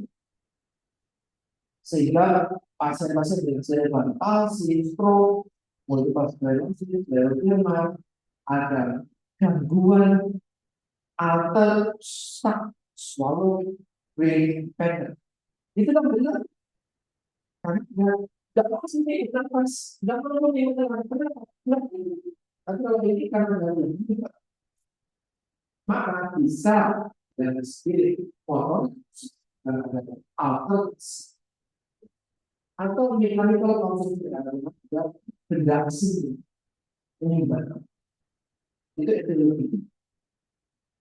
sehingga pasien-pasien dengan cerebral palsy, stroke, multiple sclerosis, scleroderma, ada gangguan alter stuck swallow breathing pattern. Itu kan benar karena nggak pas ini nggak pas nggak perlu ini kenapa tapi kalau ini karena maka bisa dengan spirit motor alter atau mechanical causes adalah benda asing menyumbang itu etiologi.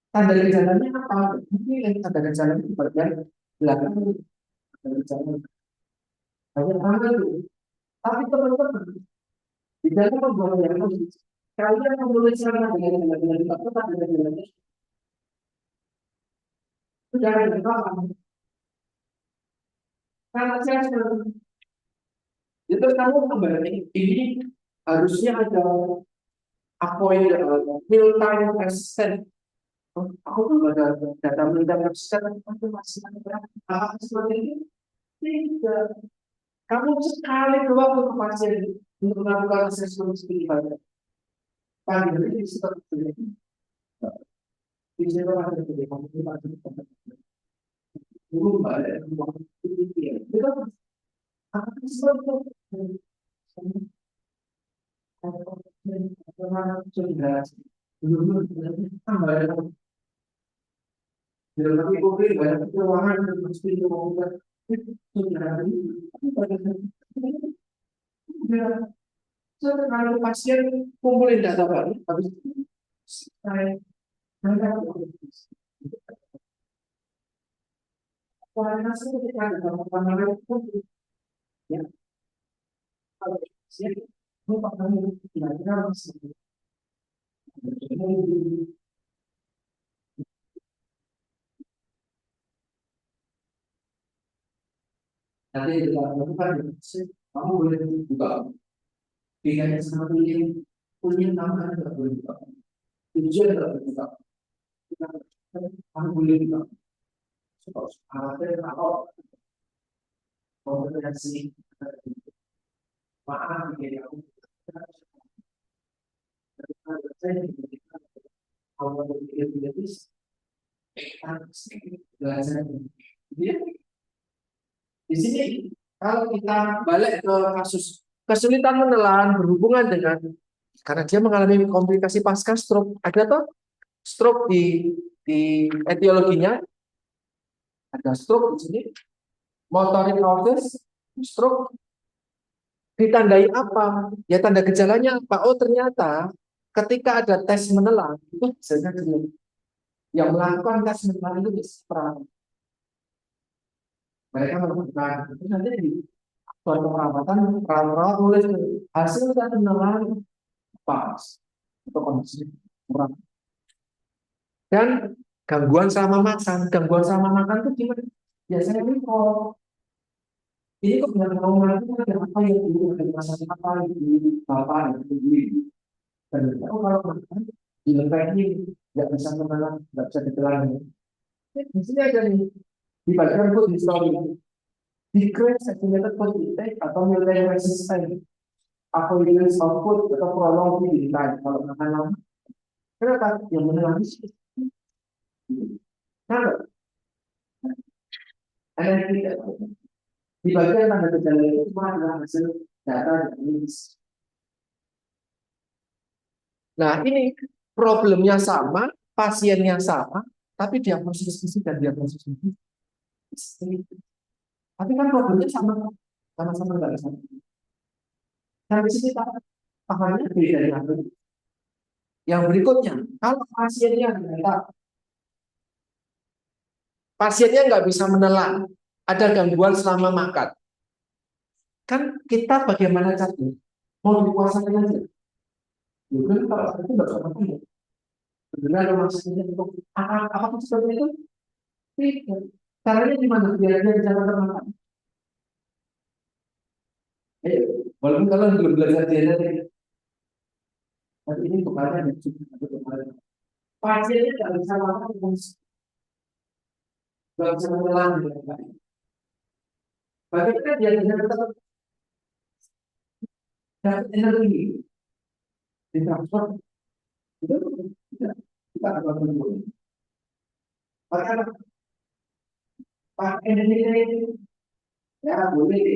Tanda gejalanya apa? Mungkin tanda gejalanya di bagian belakang tanda gejala banyak banget itu. Tapi teman-teman di dalam pembuatan diagnosis kalian menulis dengan tetap dengan Sudah ada kapan? Karena saya sudah itu kamu kembali ini harusnya ada appoint meal time assistant. Aku belum ada data meal time assistant. Aku masih ada hal seperti ini. Tidak. Kamu sekali doang ke pasien untuk melakukan assessment spiritual. Pagi ini seperti ini. Di sini ada kebijakan guru balik ruang itu itu akan sesuatu sudah dulu tambah dalam lagi covid banyak ruangan dan mesti dilakukan sudah sudah sekali pasien kumpulin data baru habis itu saya mereka kualitas itu kita ada dalam pun ya kalau pasien lupa kami kira-kira masih nanti kita lakukan kamu boleh buka pilihannya sama punya nama tidak boleh buka tujuan tidak boleh buka kamu boleh buka ada apa kompetensi maaf ya aku kalau berpikir kritis belajar dia di sini kalau kita balik ke kasus kesulitan menelan berhubungan dengan karena dia mengalami komplikasi pasca stroke ada tuh stroke di etiologinya ada stroke di sini motorik autis stroke ditandai apa ya tanda gejalanya apa oh ternyata ketika ada tes menelan itu biasanya yang melakukan tes menelan itu perawat mereka melakukan itu nanti di suatu perawatan perawat tulis hasil tes menelan pas atau kondisi kurang dan gangguan selama makan itu gimana biasanya ini kalau ini kok benar mau melakukan ada apa yang dulu ada masalah apa di bapak dan ibu dan kalau makan di ini nggak bisa menelan nggak bisa ditelan di sini ada nih di bagian food history decrease estimated food intake atau nilai resisten avoidance of food atau prolonged feeding time kalau makan lama kenapa yang menelan sih nah energi di bagian tanda gejala itu cuma adalah hasil data dari nah ini problemnya sama pasiennya sama tapi diagnosis fisik dan diagnosis medis tapi kan problemnya sama-sama nggak sama nah di sini pahamnya beda yang berikutnya kalau pasiennya nggak bisa menelan ada gangguan selama makan kan kita bagaimana caranya mau dikuasakan aja bukan kalau itu nggak bisa makan benar maksudnya untuk apa seperti itu tidak caranya gimana biar dia bisa makan walaupun kalau belum belajar dia tapi ini bukannya pasiennya nggak bisa makan nggak bisa menelan dengan baik bagaimana dia bisa tetap dapat energi di transfer itu kita akan menunggu maka pakai energi ya boleh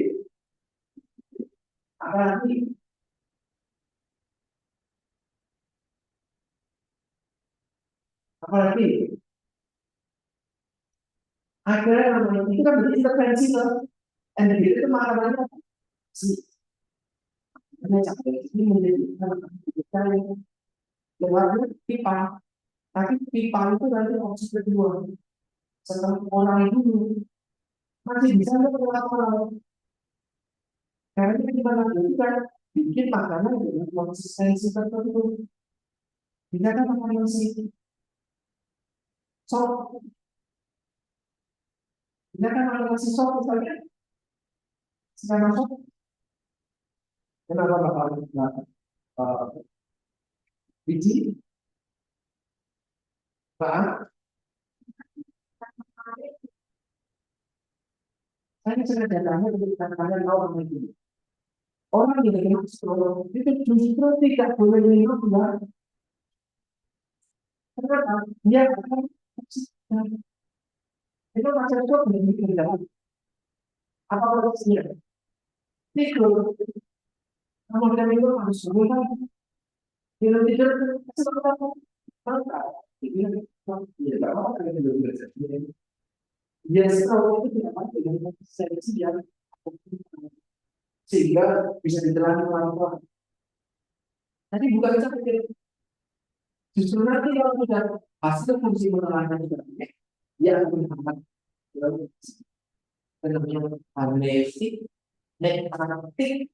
apalagi apalagi akhirnya namanya itu kan berarti intervensi loh energi itu makanannya si hanya capek ini menjadi kita yang keluarnya pipa tapi pipa itu nanti opsi kedua setelah orang itu masih bisa keluar orang karena kita gimana kita bikin makanan dengan konsistensi tertentu tidak ada makanan sih so Ya kan kalau masih sok misalnya, sekarang sok, kenapa bakal biji, Pak? Saya sudah datanya untuk kalian tahu orang itu. Orang yang dengan psikolog itu justru tidak boleh minum ya. Kenapa? Dia akan itu macam itu berbeda. Apa prosesnya? Tidur, kamu tidak minum harus minum tidur tidur seperti apa? Maka ini ya tidak apa yang berbeda. Dia selalu itu tidak apa dengan seleksi yang sehingga bisa ditelan pelan-pelan. Tapi bukan saja, justru nanti kalau sudah hasil fungsi penerangan sudah naik, dia akan menghambat namanya amnestik, nekrotik,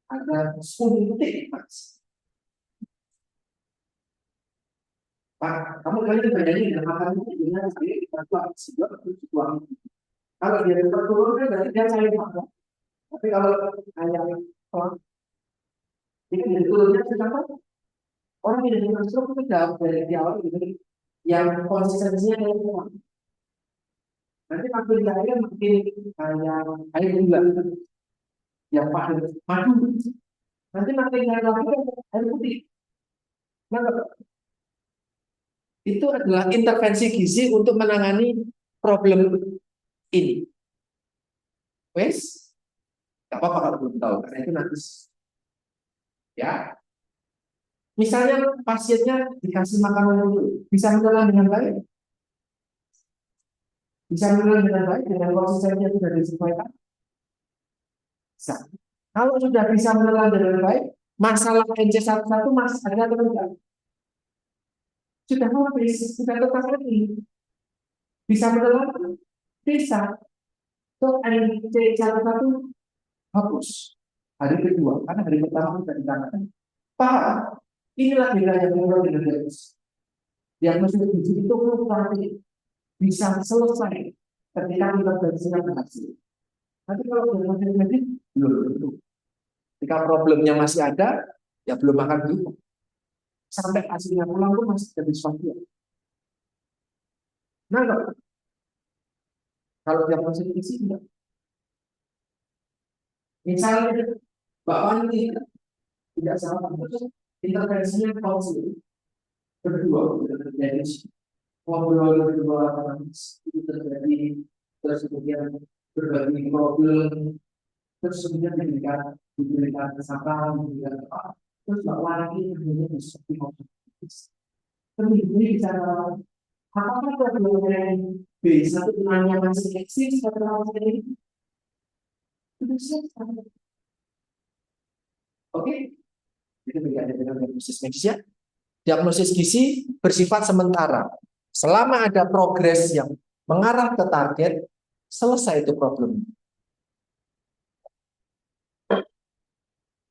ada suntik, Mas. Pak, kamu kalian bayangin ya, makan itu dengan saya kita tuang sebuah tuang. Kalau dia tetap turun kan berarti dia saya makan. Tapi kalau hanya oh, ini dari turunnya sudah apa? Orang yang dari masuk itu jauh dari di awal gitu. Yang konsistensinya kayak itu. Nanti makin kaya makin kayak air gula yang padat madu. Nanti makin kaya lagi air putih. Nah, itu adalah intervensi gizi untuk menangani problem ini. Wes, nggak apa-apa kalau belum tahu, karena itu nanti ya. Misalnya pasiennya dikasih makanan dulu, bisa menelan dengan baik, bisa menelan dengan baik dengan konsistensi yang sudah disesuaikan. Bisa. Kalau sudah bisa menelan dengan baik, masalah NC11 masih ada atau tidak? Sudah habis, sudah tetap lagi. Bisa menelan? Bisa. So, NC11 hapus. Hari kedua, karena hari pertama sudah ditangani. Paham? Inilah bedanya dengan diagnosis. Diagnosis gizi itu nanti bisa selesai ketika kita berhasil berhasil. Nanti kalau diagnosis medis belum tentu. Ketika problemnya masih ada, ya belum akan bisa. Sampai hasilnya pulang pun masih jadi sesuatu. Nah, kalau diagnosis gizi tidak. Misalnya, Bapak ini tidak salah, intervensinya konsul berdua terjadi ngobrol berdua itu terjadi, terus kemudian berbagi problem, terus kemudian diberikan kesempatan, diberikan apa, terus bahwa lagi menjadi seperti konflik. Terus ini bicara apakah problemnya bisa nanya masih eksis setelah ini? Oke, itu berbeda dengan diagnosis medis ya. Diagnosis gizi bersifat sementara. Selama ada progres yang mengarah ke target, selesai itu problem.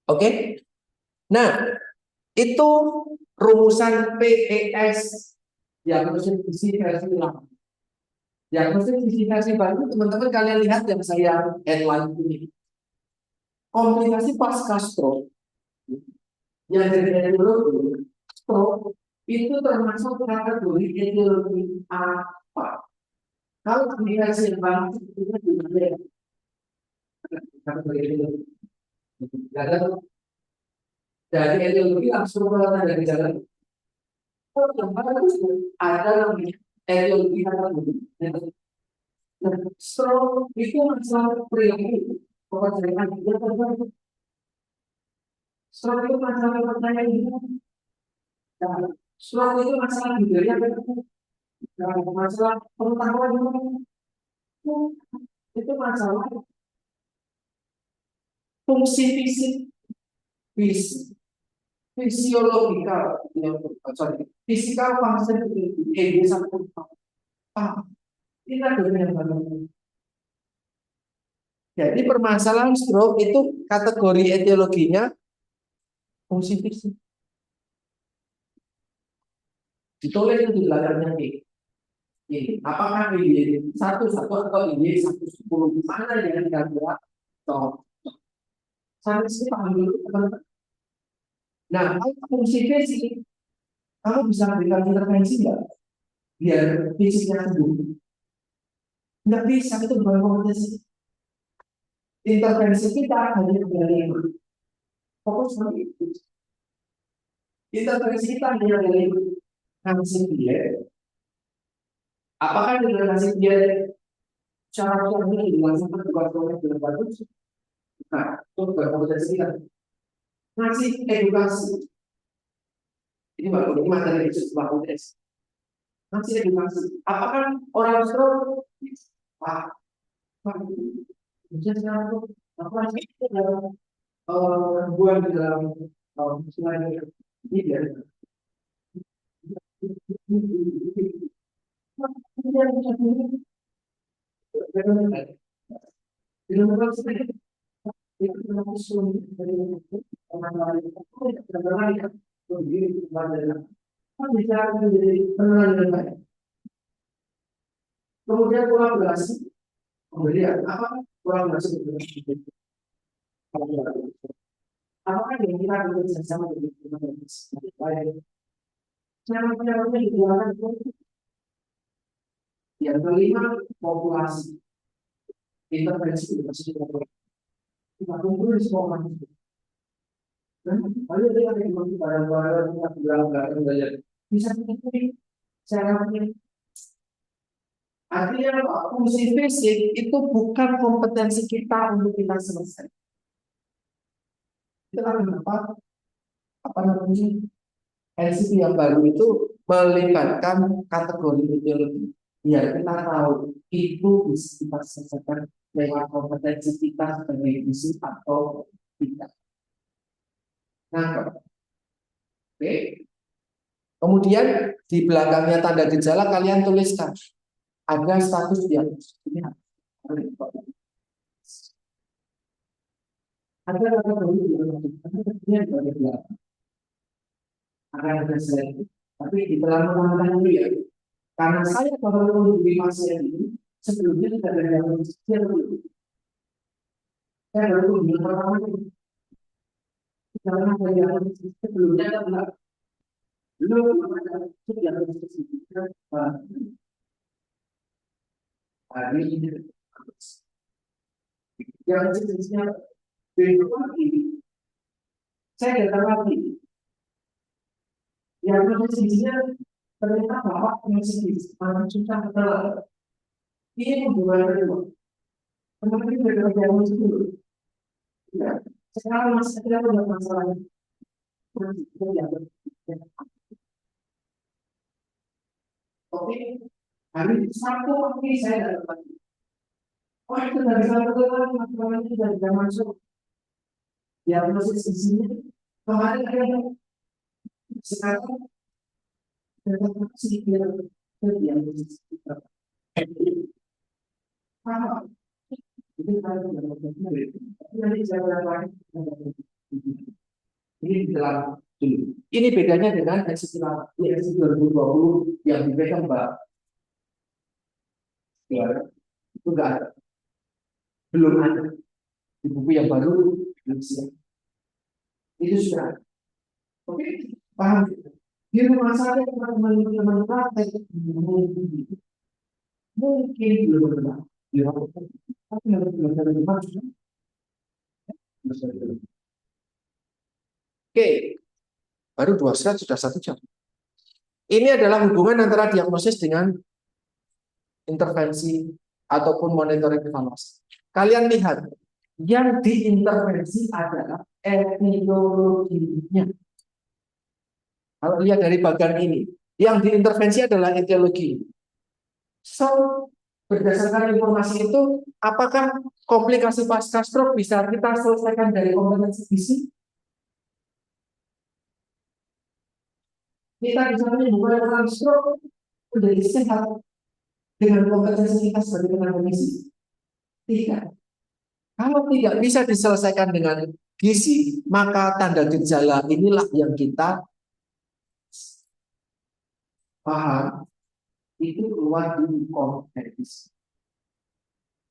Oke? Nah, itu rumusan PES, diagnosis gizi versi lama. Diagnosis gizi versi baru, teman-teman kalian lihat yang saya headline ini. Komplikasi pasca stroke yang terjadi dulu, stroke itu termasuk kategori etiologi apa? Kalau komplikasi yang baru itu juga kategori etiologi. Dari etiologi langsung ke tanda gejala. Oh, yang baru ada namanya etiologi kategori. Nah, stroke itu masalah perilaku, pekerjaan dia terbaik. Stroke itu masalah pertanyaan hidup. Nah, stroke itu masalah budaya, nah, masalah pengetahuan itu masalah fungsi fisik, fisiologikal, sorry, fisikal fungsi satu. Ini ada yang baru. Jadi permasalahan stroke itu kategori etiologinya fungsi fisik. Ditulis di belakangnya nih. Ini, apakah ini satu satu atau ini 110 mana yang kira-kira cocok? Sampai sini paham dulu teman-teman. Nah, kalau fungsi fisik, kamu bisa berikan intervensi nggak biar fisiknya sembuh? Nggak bisa, itu bukan kompetensi. Intervensi kita hanya dari fokus seperti itu. Intervensi kita hanya dari ngasih dia. Apakah dengan ngasih dia cara-cara ini dilakukan buat dengan bagus? Nah, itu bukan kompetensi kita. Ngasih edukasi. Ini baru ini materi khusus kompetensi. Ngasih edukasi. Apakah orang stroke? Pak, Pak, bisa sekarang apa sih dalam gangguan di dalam selain ini dari kemudian kolaborasi, kemudian apa kolaborasi apakah yang kita bekerja sama dengan teman-teman baik cara-cara yang digunakan yang kelima populasi intervensi edukasi populasi kita kumpul di sekolah lalu dia ada yang barang-barang yang barang-barang belajar bisa mengikuti cara ini. Artinya fungsi fisik itu bukan kompetensi kita untuk kita selesai. Itulah kenapa apa namanya LCP yang baru itu melibatkan kategori ideologi biar kita tahu itu bisa kita selesaikan lewat kompetensi kita sebagai visi atau tidak. Nah, oke. Kemudian di belakangnya tanda gejala kalian tuliskan ada status diagnosis. Ini ada kategori diagnosis. Ini ada belakang. Akan ada selektif. Tapi di dalam menambahkan dulu ya. Karena saya baru menghubungi pasien ini sebelumnya tidak ada diagnosis dulu. Saya baru menghubungi pertama ini. Karena ada diagnosis sebelumnya enggak. Belum ada diagnosis itu. Hari ini yang jenisnya beda lagi. Saya datang lagi. Yang jenisnya ternyata bapak masih susah kenal. Ini hubungan kedua. Kemarin kita berjalan dulu. Ya, sekarang masih ada masalah. Oke, hari Sabtu pagi saya dapat. Oh itu dari Sabtu kan teman-teman itu dari jam masuk. Ya proses di sini kemarin ada sekarang dapat sedikit yang sama. Itu kalau nanti saya lain ini di dalam dulu. Ini bedanya dengan SC 2020 yang dipegang Mbak. Ya, itu enggak ada. Belum ada. Di buku yang baru belum siap. Itu sudah. Oke, paham? Di rumah saya teman-teman praktek mungkin belum pernah dilakukan, tapi harus belajar lebih maju. Oke, baru 2 slide sudah 1 jam. Ini adalah hubungan antara diagnosis dengan intervensi ataupun monitoring evaluasi. Kalian lihat, yang diintervensi adalah etiologinya. Kalau lihat dari bagian ini, yang diintervensi adalah etiologi. So, berdasarkan informasi itu, apakah komplikasi pasca stroke bisa kita selesaikan dari kompetensi gizi? Kita bisa menyembuhkan orang stroke menjadi sehat dengan kompetensi kita sebagai tenaga gizi? Tidak. Kalau tidak bisa diselesaikan dengan gizi, maka tanda gejala inilah yang kita paham. itu keluar di kompetensi.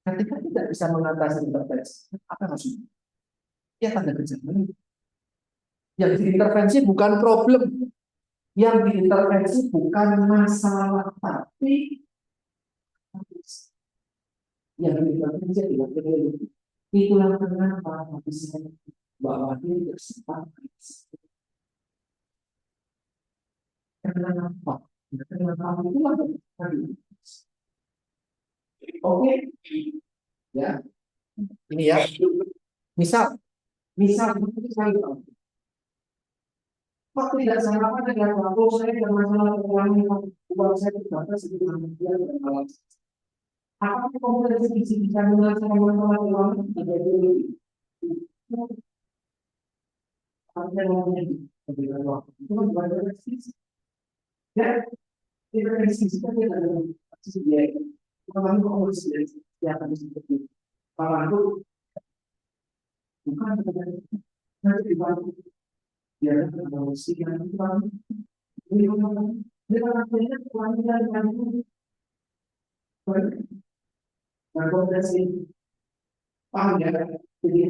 Ketika tidak bisa mengatasi intervensi, apa maksudnya? Ya tanda gejala. Yang diintervensi bukan problem, yang diintervensi bukan masalah, tapi yang diintervensi adalah ideologi. Itulah kenapa bisa bahwa ini tersimpan. Kenapa? Kenapa itulah tadi. Oke, ya ini ya. Misal, misal saya tahu. Kok tidak sama dengan waktu saya dan masalah uang saya terbatas sekitar miliar dan malam. Apakah kompetensi bisa menyelesaikan masalah uang tidak dulu? Artinya ngomongnya dengan waktu itu kan bukan realistis. Ya, tidak realistis kan tidak ada sisi biaya. Kalau kok harus dia akan seperti itu. Kalau itu bukan nanti dibantu dia akan mengisi yang itu kan. Ini artinya pelanggaran yang itu. Nah, kompetensi paham ya? Jadi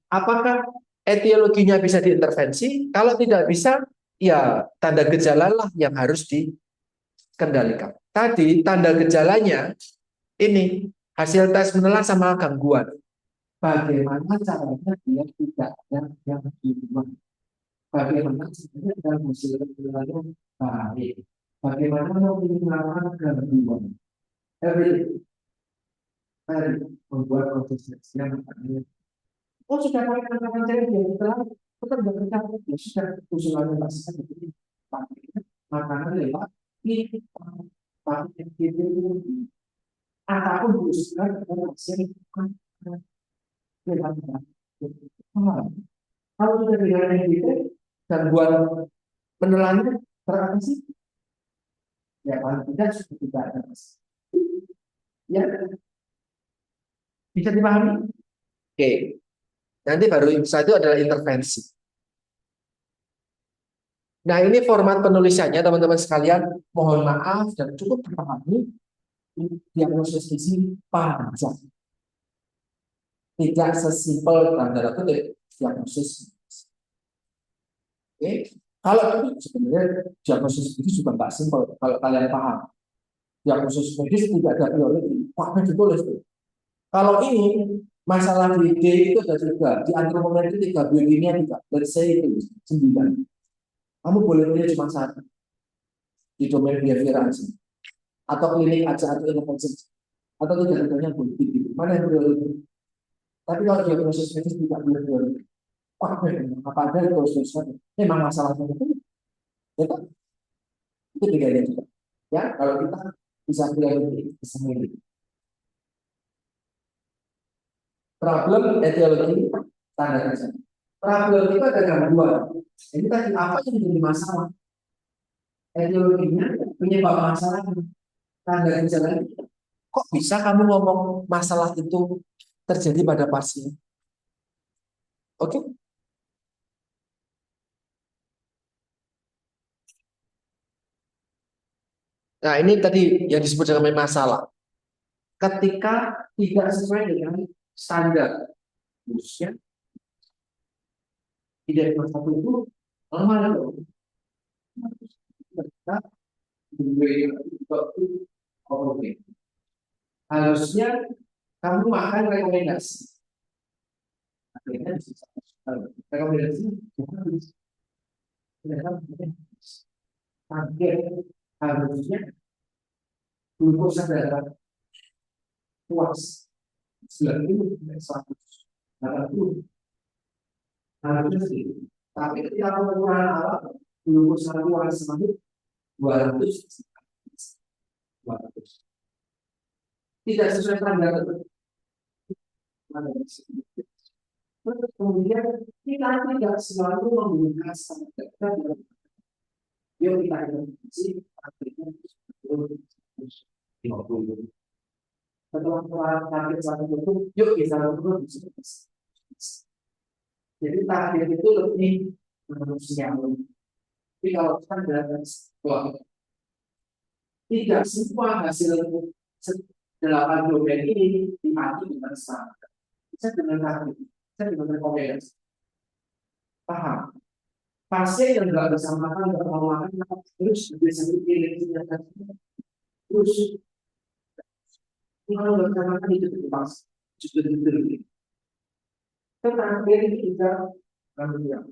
apakah etiologinya bisa diintervensi? Kalau tidak bisa, ya tanda gejala lah yang harus dikendalikan. Tadi tanda gejalanya ini hasil tes menelan sama gangguan. Bagaimana caranya dia tidak ada yang di rumah? Bagaimana caranya dalam hasil menelannya baik? Bagaimana meminimalkan gangguan? Membuat proses yang oh sudah kalian saya dia telah tetap bekerja ya sudah usulannya pasti begini pakai makanan lewat ini pakai gitu ataupun usulan dari hasil lewat kalau sudah dengan gitu gangguan menelannya teratasi ya paling tidak sudah tidak ada ya bisa dipahami oke nanti baru setelah itu adalah intervensi. Nah, ini format penulisannya, teman-teman sekalian. Mohon maaf dan cukup dipahami. Diagnosis gizi panjang. Tidak sesimpel tanda kutip diagnosis. Oke, kalau sebenarnya diagnosis gizi juga nggak simpel. Kalau kalian paham, diagnosis medis tidak ada teori. Wah, ditulis tuh. Kalau ini masalah di D itu ada tiga, di antropometri tiga, biokimia tiga. Let's say itu 9. Kamu boleh pilih cuma satu di domain behavioral atau klinik aja atau intervensi atau tidak adanya politik gitu. Mana yang boleh? Tapi kalau diagnosis medis tidak boleh. Wah, apa ada proses memang masalahnya itu, ya kan? Itu bedanya juga. Ya, kalau kita bisa pilih bisa milih. Problem etiologi tanda tanya. Problem itu ada gangguan. Ini tadi apa yang menjadi masalah? Etiologinya penyebab masalah tanda gejala. Kok bisa kamu ngomong masalah itu terjadi pada pasien? Oke? Nah, ini tadi yang disebut dengan masalah. Ketika tidak sesuai dengan standar usia, tidak satu itu normal loh. Ketika oke, harusnya kamu makan rekomendasi. Rekomendasi target harusnya glukosa darah puas 90-180 harusnya sih. Tapi ketika pengurangan awal glukosa puas semakin 200 tidak sesuai standar. Kemudian kita tidak selalu menggunakan standar. Yuk kita identifikasi akhirnya 50. Setelah target 1 yuk kita lakukan. Jadi target itu lebih manusiawi. Tapi kalau standar Tidak semua hasil 8 domain ini diadu dengan sama. Saya dengan kaki, saya dengan rekomendasi. Paham? Pasien yang nggak bisa makan, nggak mau makan, terus biasanya pilih terus kalau nggak bisa makan itu pas, justru itu. Terakhir kita manusia.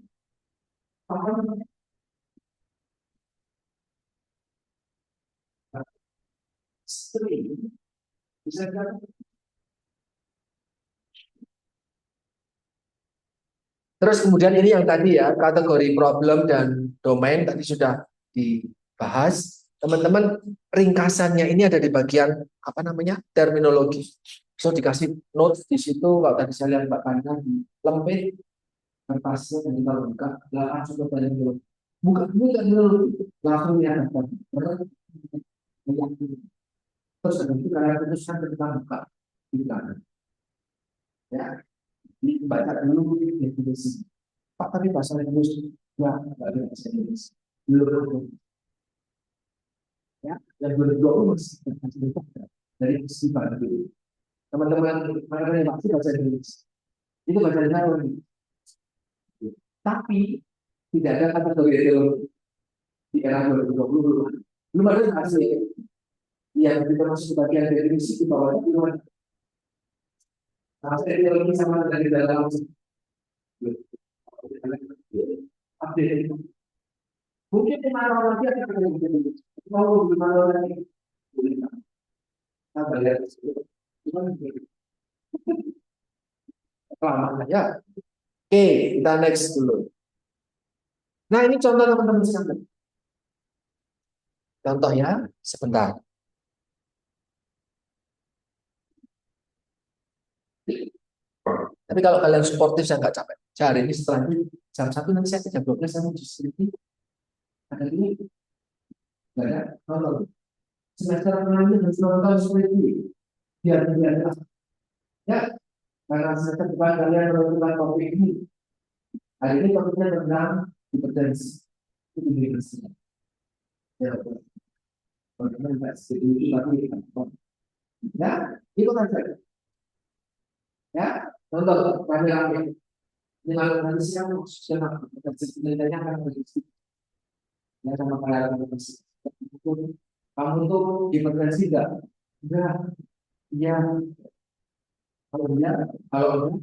Paham? Sering bisa kan? Terus kemudian ini yang tadi ya, kategori problem dan domain tadi sudah dibahas. Teman-teman, ringkasannya ini ada di bagian apa namanya? Terminologi. So dikasih notes di situ kalau tadi saya lihat Mbak Kanda di lempit kertasnya dan kita buka belakang sudah banyak dulu. Buka dulu langsung lihat apa. Terus ada itu karena keputusan kita buka di belakang. Ya, dibaca dulu definisi. Pak, tapi bahasa Inggris ya nggak ada bahasa Inggris. Belum ya, yang 2020 masih dari sisi dulu. Teman-teman yang masih bahasa Inggris itu bahasa Inggris. Tapi tidak ada kategori teologi di era 2020 belum ada hasil yang kita masuk bagian definisi di bawah itu belum ada. Hasil teologi sama dari dalam update itu. Mungkin 5 tahun lagi akan ada yang mau 5 tahun lagi. Kita bayar cuman kelamaan ya. Oke, kita next dulu. Nah, ini contoh teman-teman sekalian. Contoh ya, sebentar. Tapi kalau kalian sportif saya nggak capek. Hari ini setelah ini jam 1 nanti saya ke jam 12 saya mau justru ini ada ini nggak ada nonton. Semester kemarin harus nonton seperti ini biar tidak ya karena semester depan kalian menentukan topik ini. Hari ini topiknya tentang hipertensi. Itu hipertensi. Ya, bagaimana nggak setuju tapi ya itu kan saya ya nonton rame-rame dengan manusia siapa penelitiannya akan begitu ya sama kayak kamu tuh hipertensi enggak iya kalau dia kalau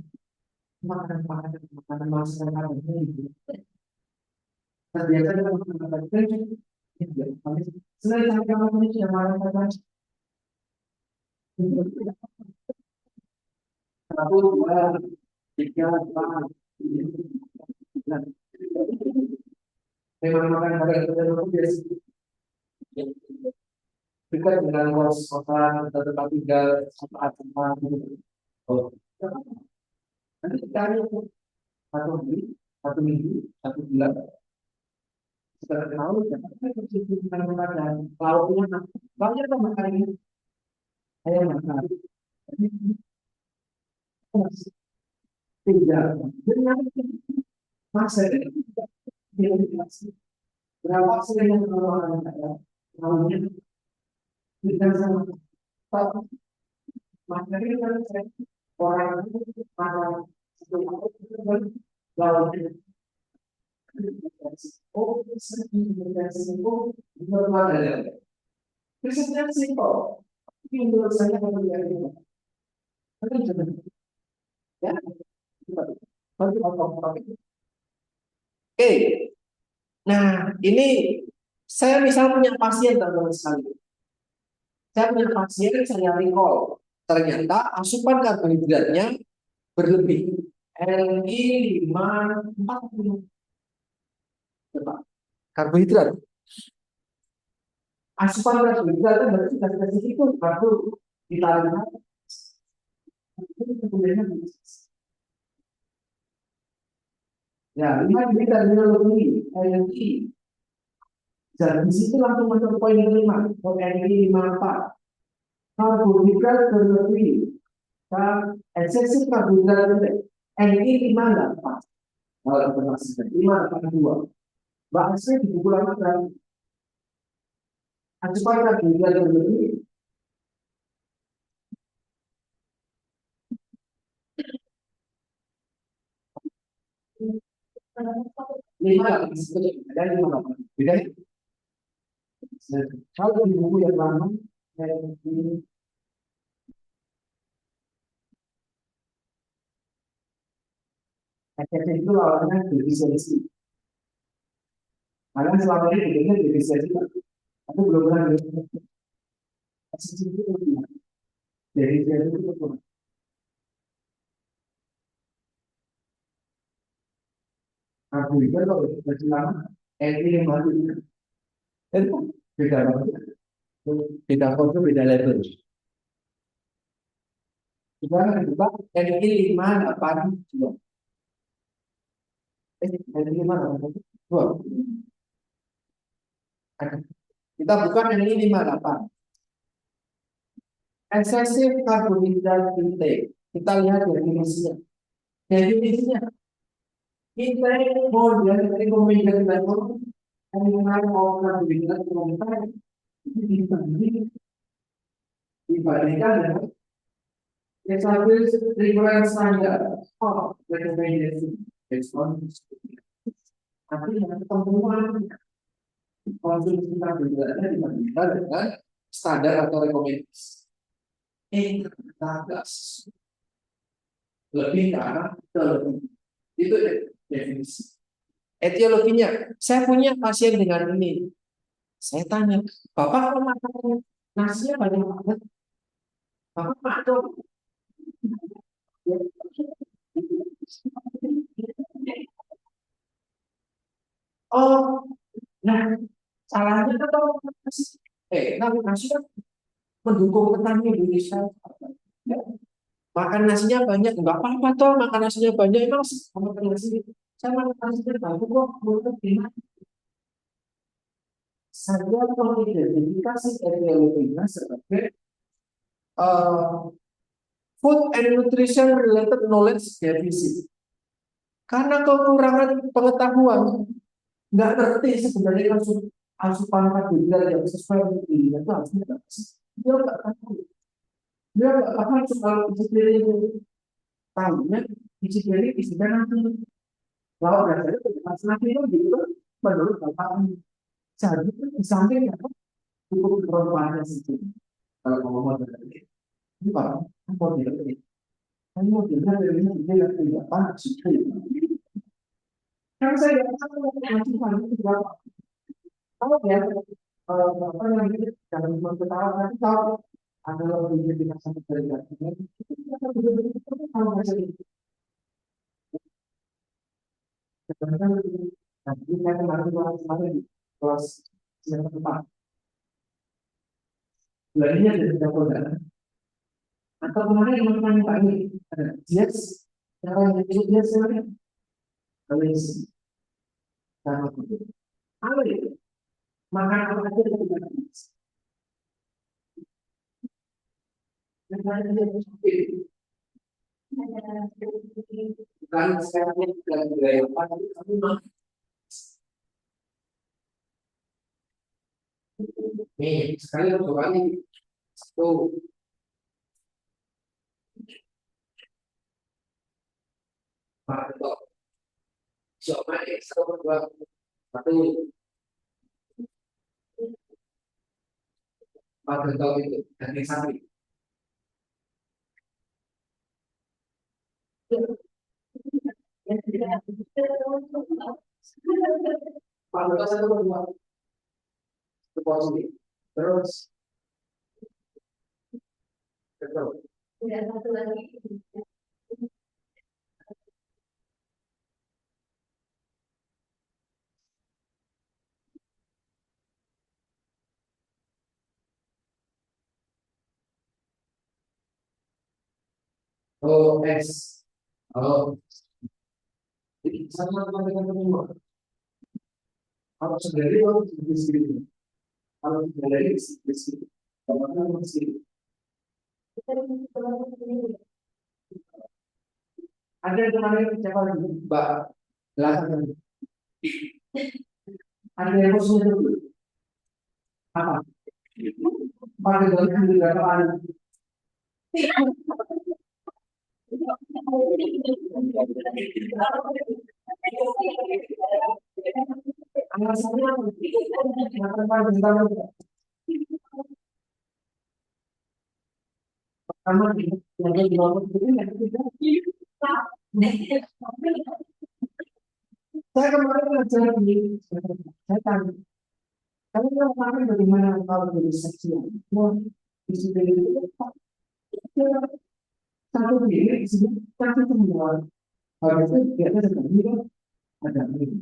enggak makanan masakan gitu nah biasanya kalau makan selain sampai kamu ini yang makan satu dua tiga empat memang makan pada kita biasa dekat dengan kos-kosan atau tempat tinggal saat tempat oh nanti cari satu minggu 1 bulan setelah tahu ya kita makan lauknya banyak tuh makan ini ayam makan tidak dengan masa berapa sering yang orang tahunya tidak sama tapi materi kan orang makan sesuatu lauknya oh sering oh berapa prinsipnya simpel tapi menurut saya kalau dia ini ya oke nah ini saya misalnya punya pasien teman-teman sekalian saya punya pasien saya recall ternyata asupan karbohidratnya berlebih LI 540 karbohidrat asupan karbohidrat kan berarti kasih itu baru ditarik ya 5 dari terminologi LI dan di situ langsung masuk poin kelima LI 54 karbohidrat berlebih dan eksesif karbohidrat LI 58 kalau informasi 582 bahasanya di buku lama kan asupan karbohidrat berlebih lima ada lima beda. Kalau di buku yang lama efeknya itu awalnya defisiensi. Karena selama ini bedanya defisiensi, aku belum pernah defisiensi itu gimana? Defisiensi itu apa? Karbohidrat kalau versi lama, yang baru itu beda banget. Beda kode, beda level. Sekarang kedua, NI 582. NI 582. Kita buka NI 58. Excessive carbohydrate intake. Kita lihat definisinya. Definisinya, intake more than recommended level and amount of carbohydrate from diet itu dibandingkan dengan established reference standard of recommendation based on artinya temuan konsumsi karbohidratnya dibandingkan dengan standar atau rekomendasi. Agak lebih ke arah lebih. Itu definisi. Etiologinya, saya punya pasien dengan ini. Saya tanya, Bapak kalau makan nasinya banyak banget? Bapak makan. Oh, nah, salahnya itu kalau nasi kan mendukung petani Indonesia. Ya, makan nasinya banyak, enggak apa-apa toh makan nasinya banyak, emang sama makan nasi. Saya makan nasinya banyak kok, menurut gimana? Saya mengidentifikasi etiologinya sebagai uh, food and nutrition related knowledge deficit. Karena kekurangan pengetahuan, nggak ngerti sebenarnya asupan karbohidrat yang sesuai dengan dirinya itu harusnya apa sih? Dia nggak tahu. Dia nggak paham soal uji klinik itu. Tahunya uji klinik isinya nanti. Kalau dasarnya mas nanti itu gitu menurut bapak ini. Jadi di samping apa? Cukup bermanfaatnya sih. Kalau ngomong dari ini pak, mau dia ini. Kan mau dia dari ini dia tidak paham sih. Kan saya nggak tahu macam mana itu berapa. Kalau ya apa namanya dalam mengetahui nanti kalau ada lebih dari satu derajat kita akan betul-betul tahu bahasa ini. Sebenarnya nanti saya kemarin di kelas yang keempat bulannya ada tiga program atau kemarin yang menanya Pak ini ada yes cara yang itu yes sebenarnya kalau ini sama itu apa itu makan apa aja yang kita bukan sekarang dalam budaya apa tapi kamu nih sekali coba nih satu Pak Beto coba nih satu dua satu Pak Beto itu daging sapi Pak Beto satu dua satu porsi terus betul oh es oh sama dengan kedua kalau sendiri kalau di sini kalau sendiri di sini kalau masih ada kemarin siapa lagi Mbak belakangan ada yang khusus dulu apa Pada dalam beberapa alasannya pertama yang di bawah itu saya kemarin ngajar di saya tanya kamu kemarin bagaimana kalau jadi seksian mau disiplin itu satu diri di sini satu semua harusnya kita sedang ada ini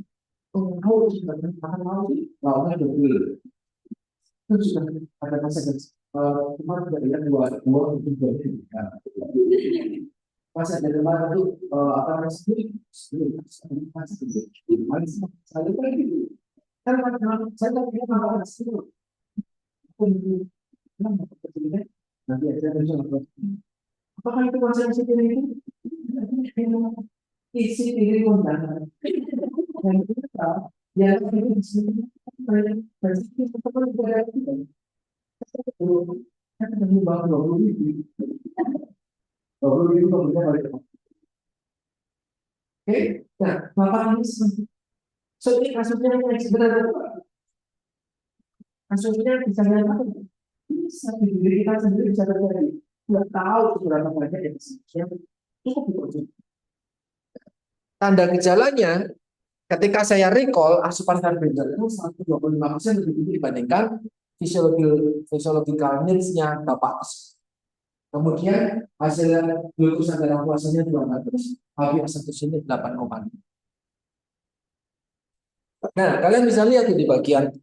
oh sudah makan mau lawannya betul itu sudah ada masa kemarin tidak lihat dua itu dua pas ada lembaga itu apa namanya sendiri saya kan gitu kan saya tak punya masalah sendiri nanti aja bisa apakah itu masalah sendiri itu isi diri kondangan dan kita yang itu di sini dan kita tetap berada di sini kan mengubah 20.000 kemudian balik oke nah bapak ini so ini kasusnya yang sebenarnya kasusnya bisa apa bisa diri kita sendiri bisa terjadi nggak tahu seberapa banyak yang cukup dipercaya tanda gejalanya ketika saya recall asupan karbohidrat itu 125% lebih tinggi dibandingkan physiological needs-nya bapak. Kemudian hasil glukosa darah puasanya 200, HbA1c ini 8,5. Nah, kalian bisa lihat di bagian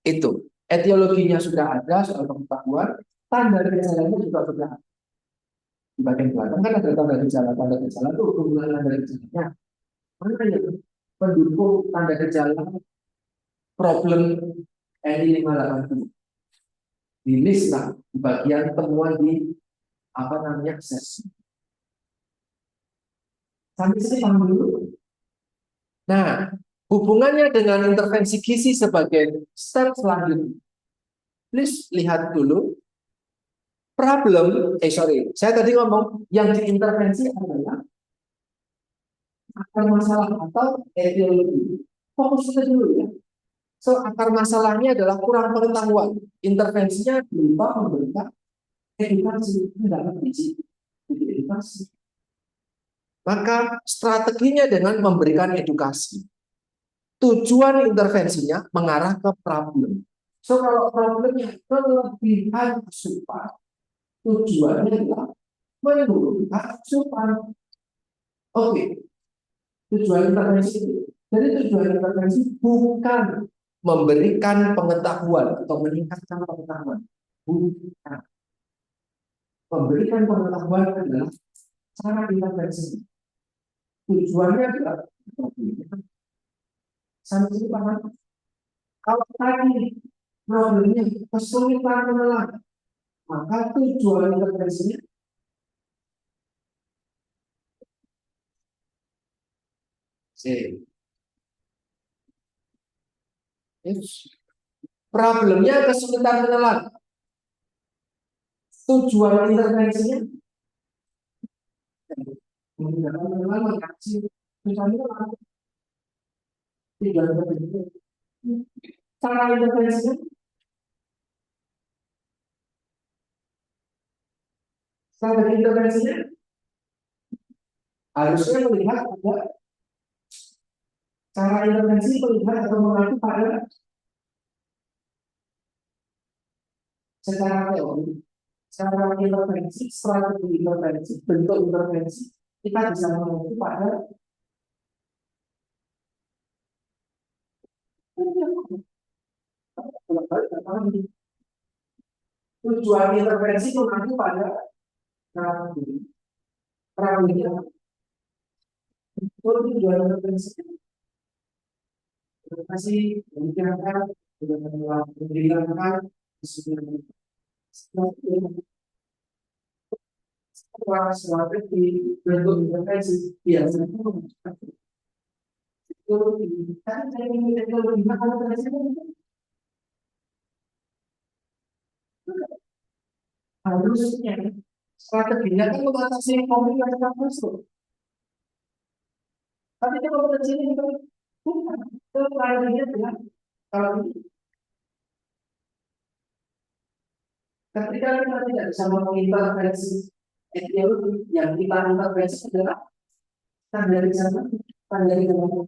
itu. Etiologinya sudah ada soal pengetahuan, tanda gejalanya juga sudah ada. Di bagian belakang kan ada tanda gejala itu hubungan tanda gejalanya. Mana yang pendukung tanda gejala problem N580 di list lah di bagian temuan di apa namanya ses. Sampai sini paham dulu. Nah, hubungannya dengan intervensi gizi sebagai step selanjutnya. Please lihat dulu problem. Saya tadi ngomong yang diintervensi adalah akar masalah atau etiologi. Fokusnya dulu ya. So, akar masalahnya adalah kurang pengetahuan. Intervensinya berupa memberikan edukasi dalam edukasi. Maka strateginya dengan memberikan edukasi. Tujuan intervensinya mengarah ke problem. So, kalau problemnya kelebihan asupan, tujuannya adalah menurunkan asupan. Oke, tujuan intervensi. Jadi tujuan intervensi bukan memberikan pengetahuan atau meningkatkan pengetahuan. Bukan. Memberikan pengetahuan adalah cara intervensi. Tujuannya adalah sampai sini paham? Kalau tadi problemnya kesulitan menelan, maka tujuan intervensinya problemnya kesulitan menelan. Tujuan intervensinya menggunakan menelan mengkaji misalnya tujuan intervensinya cara intervensinya cara intervensinya harusnya melihat ada cara intervensi melihat atau mengacu pada secara teori, cara intervensi, strategi intervensi, bentuk intervensi, kita bisa mengacu pada tujuan intervensi mengacu pada strategi tujuan intervensi. Terima kasih, demikian sudah mendengarkan setelah strategi bentuk intervensi biasanya kan saya ingin teknologi Harusnya strateginya kan mengatasi konflik yang masuk. Tapi kalau kecil itu bukan. Strateginya adalah kalau ketika kita tidak bisa mengintervensi ideologi yang kita intervensi adalah dari sana, dari zaman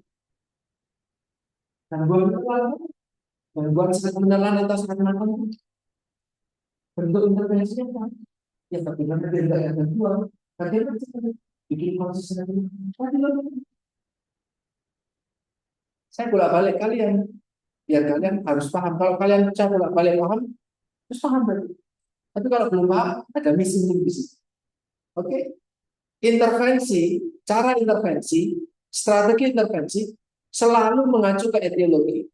gangguan kekuatan, gangguan sangat menelan atau sangat matang, bentuk intervensinya apa? Ya bagaimana tidak ada dua, bagaimana bikin konsisten. Saya bolak-balik kalian, biar kalian harus paham. Kalau kalian saya bolak-balik paham, terus paham berarti. Tapi kalau belum paham, ada missing. Oke? Intervensi, cara intervensi, strategi intervensi selalu mengacu ke etiologi.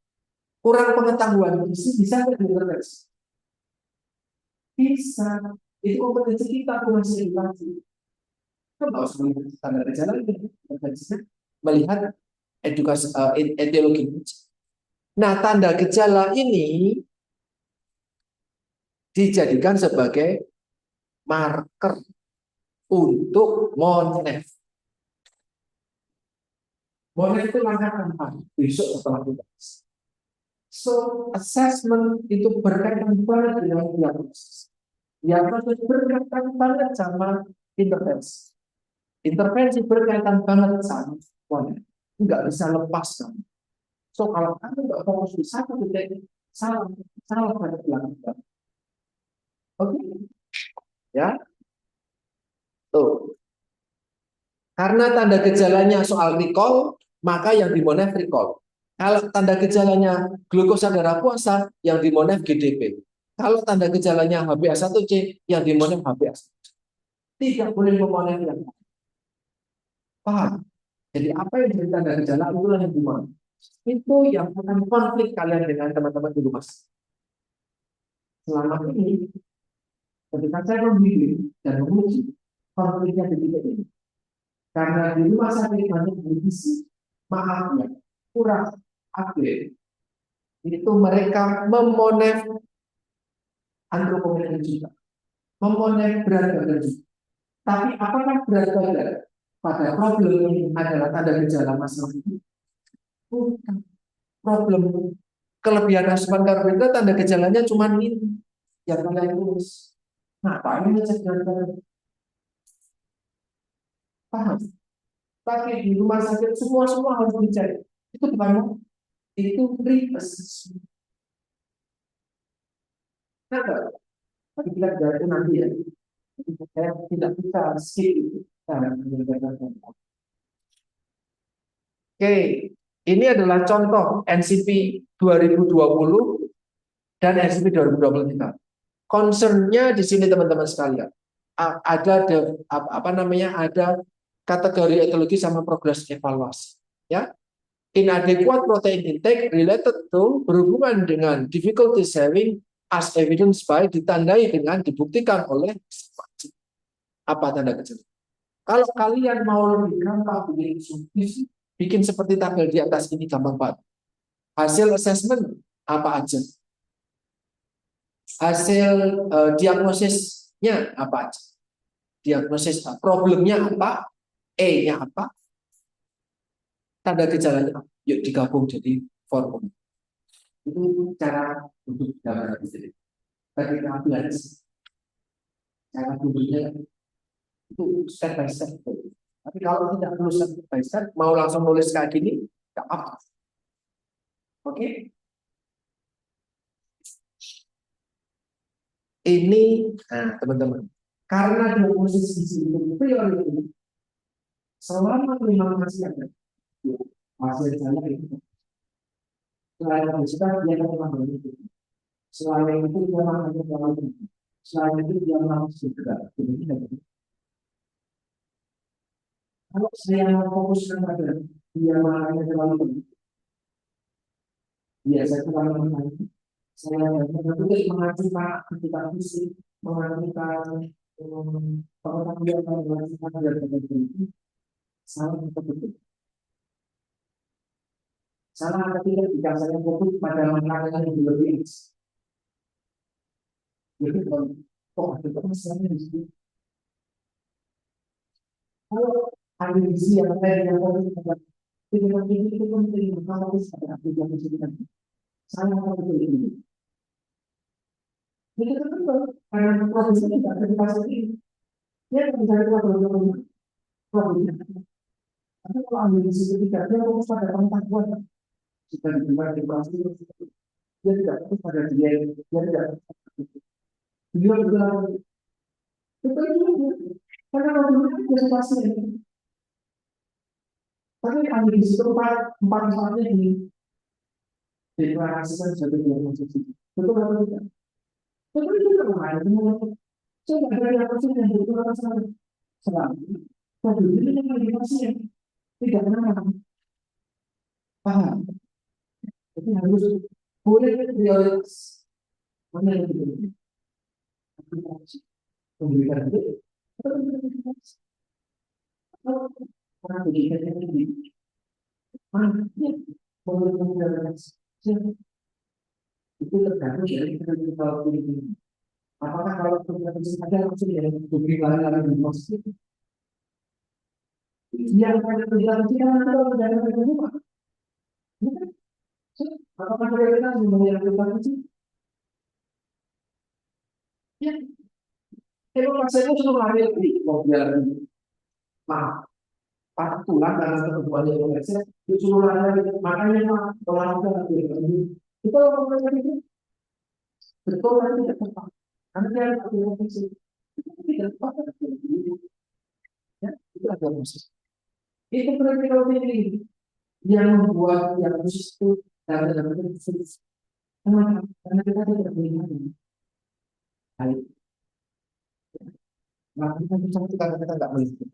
Kurang pengetahuan bisa intervensi. Bisa. Itu kompetensi kita masih edukasi. Kalau melihat standar gejala melihat edukasi etiologi. Nah, tanda gejala ini dijadikan sebagai marker untuk Monef. Monef itu langkah apa? Besok setelah kita. So, assessment itu berkaitan banget dengan diagnosis. Diagnosis berkaitan banget sama intervensi. Intervensi berkaitan banget sama Monef. Nggak bisa lepas kan. So, kalau kamu nggak fokus di satu titik, salah pada belakang. Oke, ya. Tuh. Karena tanda gejalanya soal recall, maka yang dimonef recall. Kalau tanda gejalanya glukosa darah puasa, yang dimonef GDP. Kalau tanda gejalanya HbA1c, yang dimonef HbA1c. Tidak boleh memonef yang lain. Paham? Jadi apa yang jadi tanda gejala itulah yang dimonef. Itu yang akan konflik kalian dengan teman-teman di rumah. Selama ini, ketika saya membimbing dan menguji konfliknya di titik ini, karena di rumah sakit banyak gizi, maaf ya, kurang upgrade. Itu mereka memonef antropometri juga, memonef berat badan juga. Tapi apakah berat badan pada problem ini adalah tanda gejala masalah itu? Bukan. Problem kelebihan asupan karbohidrat tanda gejalanya cuma ini yang kalian tulis. Ngapain ngecek berat badan? Paham? Tapi di rumah sakit semua harus dicek. Itu bukan, itu pre-assessment. Kenapa? Tapi kita itu nanti ya. Saya tidak bisa skip itu. Oke, ini adalah contoh NCP 2020 dan NCP 2023. Concernnya di sini teman-teman sekalian. Ada apa namanya? Ada kategori etiologi sama progres evaluasi. Ya, inadequate protein intake related to berhubungan dengan difficulty saving as evidence by ditandai dengan dibuktikan oleh apa tanda kecil. Kalau kalian mau lebih gampang bikin seperti tabel di atas ini gampang banget. Hasil assessment apa aja? Hasil diagnosisnya apa aja? Diagnosis problemnya apa? E-nya apa? Tanda gejalanya apa? Yuk digabung jadi formula. Itu cara untuk gambar itu. Ketika belajar cara tubuhnya itu step by step. Tapi kalau tidak perlu step by step, mau langsung nulis kayak gini, nggak apa. Oke? Ini, nah teman-teman, karena diagnosis di sini prioritas selama 5 masih ada hasil saya itu. Selain obesitas dia akan menambah itu. Selain itu dia akan menambah itu. Selain itu dia akan segera. Kalau saya mau fokuskan pada dia makanya terlalu tinggi, biasa terlalu tinggi. Saya betul mengacu Pak ketika fisik mengajukan pengetahuan mengajukan dan begitu salah betul. Salah atau tidak jika saya fokus pada makanan yang berlebih. Jadi Oh, ada masalahnya di sini. Kalau ada gizi yang lain yang harus ada, pikiran ini itu penting. Kalau bisa ada aplikasi ini, saya akan betul ini. Ini kan betul. Karena profesi ini tidak ada di pasar ini. Dia akan mencari problemnya. Tapi kalau ambil gizi ketiga, dia fokus pada pengetahuan. Jika dibuat di kelas itu, dia tidak fokus pada dia tidak. Dia bilang, itu itu. Karena problemnya itu dari pasar ini. Tapi ambil gizi keempat, empat-empatnya deklarasikan sebagai diagnosis. Betul atau tidak? Betul itu kan coba dari apa sih yang deklarasi selalu. Tapi ini yang pasien tidak pernah paham. Jadi harus boleh prioritas mana yang lebih memberikan itu. Orang pendidikan ini mana boleh memberikan itu tergantung dari kalau ini. Apakah kalau kita ada langsung ya lebih lari di masjid yang pada perjalanan kita kalau perjalanan ke rumah, apakah mereka membayar itu? Ya, kalau saya itu sudah lari di mobil, maaf, patah tulang karena kebutuhan yang biasa, itu sudah lari, makanya olahraga itu kalau mereka itu betul kan tidak tepat, karena dia harus aktivitas tidak tepat, ya itu ada proses. Itu berarti kalau ini yang membuat yang khusus itu dalam khusus. Kenapa? Karena kita tidak melihat baik. Nah, kita karena kita nggak melihat.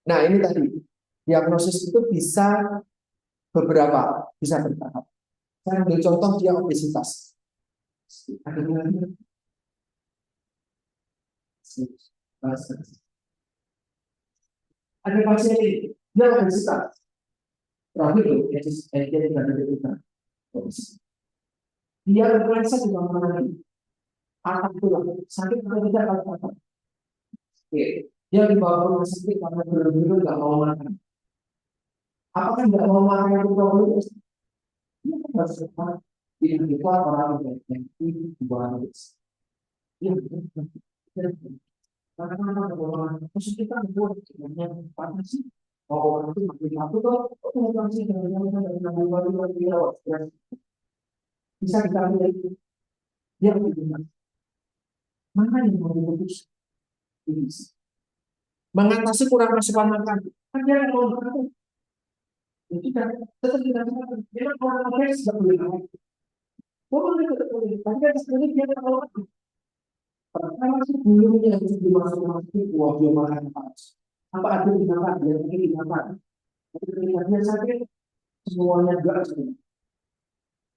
Nah, ini tadi diagnosis itu bisa bertahap. Saya ambil contoh dia obesitas. Ada pasien ini dia obesitas. Terakhir loh, dia tidak ada dia merasa juga mengalami atap tulang sakit atau tidak atap. Oke, dia dibawa ke rumah sakit karena benar-benar nggak mau makan. Apakah nggak mau makan itu problem? Dia harus cepat dibuka orang yang itu dibuat. Iya, karena orang terus kita buat sebenarnya apa sih? Oh, orang itu makin aku tuh, orang sih dengan dari nama baru dia bisa kita lihat dia bagaimana mana yang mau diputus ini mengatasi kurang asupan makan. Kan dia mau makan itu kan tetap tidak makan. Dia orang makan sudah boleh makan. Boleh tetap boleh. Tapi kan sekali dia kalau makan. Pertama sih belum yang harus dimasuk buah dia makan apa? Apa ada di makan? Dia mungkin di makan. Tapi ketika dia sakit semuanya juga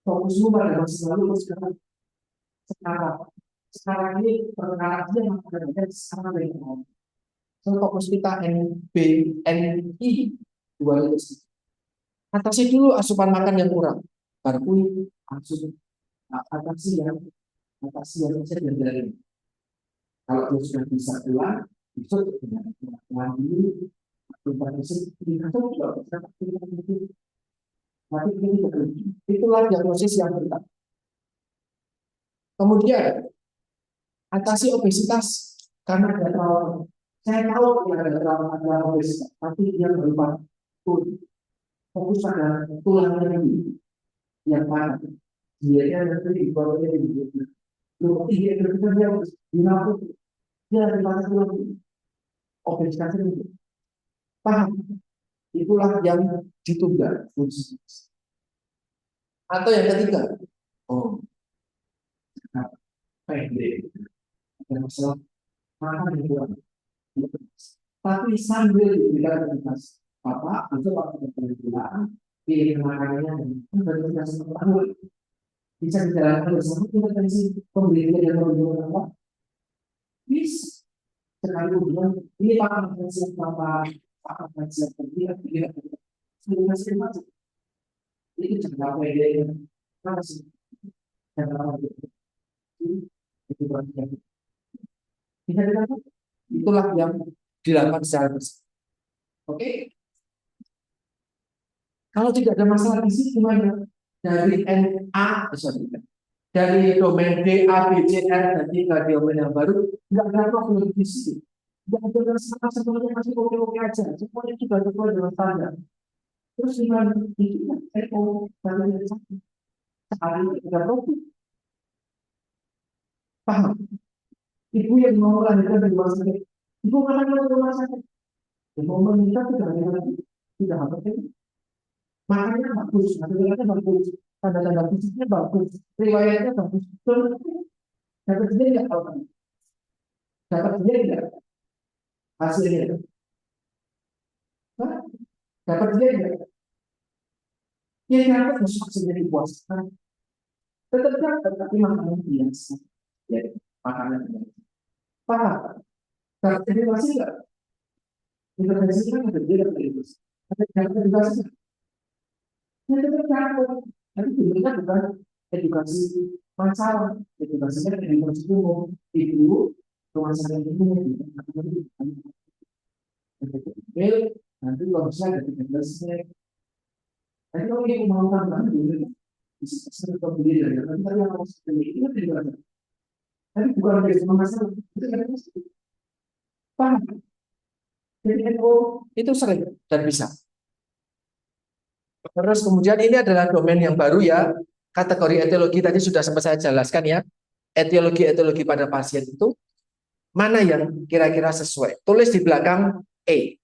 fokusmu pada masa lalu sekarang sekarang sekarang ini perkara dia makan dan sekarang dari awal. So, fokus kita NBNI dua itu. Atasi dulu asupan makan yang kurang. Baru atasi yang bisa dari. Kalau dia sudah bisa pulang, itu dengan dulu berpartisipasi itu juga bisa tapi ini itulah diagnosis yang benar. Kemudian atasi obesitas karena ada trauma. Saya tahu ada trauma ada obesitas, tapi dia berupa fokus pada tulangnya ini yang panas. Dia nanti di bawahnya di dia dia dinaput dia ada panas tulang obesitas itu. Paham? Itulah yang ditunda fungsi. Atau yang ketiga, oh, pendek, ada masalah makan yang kurang. Tapi sambil diberikan aktivitas apa, itu waktu berbulan, pilih makanannya, berbulan sama tahun, bisa dijalankan bersama intervensi pembelian dan pembelian apa, bisa sekali bilang ini pakai hasil apa, pakai hasil pembelian, tidak, sudah masing-masing. Itu jangka pendek masih jangka pendek itu banyak. Bisa dilakukan. Itulah yang dilakukan secara bersama. Oke, kalau tidak ada masalah di sini gimana? Dari NA, sorry, dari domain D, A, B, C, R, dan tiga domain yang baru, nggak ada problem di sini. Nggak ada masalah, semuanya masih oke-oke aja. Semuanya juga sesuai dengan standar. Terus gimana? Itu kan EO dari satu. Sekali tidak problem. Paham? Ibu yang mau melahirkan di rumah sakit, ibu akan ke rumah sakit. Ibu menikah tidak ada lagi, tidak apa-apa. Makanya bagus, hasilnya bagus, tanda-tanda fisiknya bagus, riwayatnya bagus. Terus dapat dia tidak tahu, dapat dia tidak hasilnya, Hah? Dapat dia tidak. Ya dapat masuk sendiri puasa, tetap dapat tapi makanan biasa, ya makanan biasa. Paham? Dapat edukasi nggak? Intervensi kan ada dia dapat edukasi. Dapat edukasi, ya tetap dapat. Tapi sebenarnya bukan edukasi masalah, edukasinya edukasi umum. Ibu rumah sakit ini, nanti kalau bisa ada 13-nya. Tapi kalau ibu mau tambah dulu, bisa sering beli dari nanti yang harus beli itu tidak ada. Tapi bukan dari semua masalah, itu ada masalah. Paham? Jadi NO itu sering dan bisa. Terus kemudian ini adalah domain yang baru ya. Kategori etiologi tadi sudah sempat saya jelaskan ya. Etiologi-etiologi pada pasien itu mana yang kira-kira sesuai. Tulis di belakang E.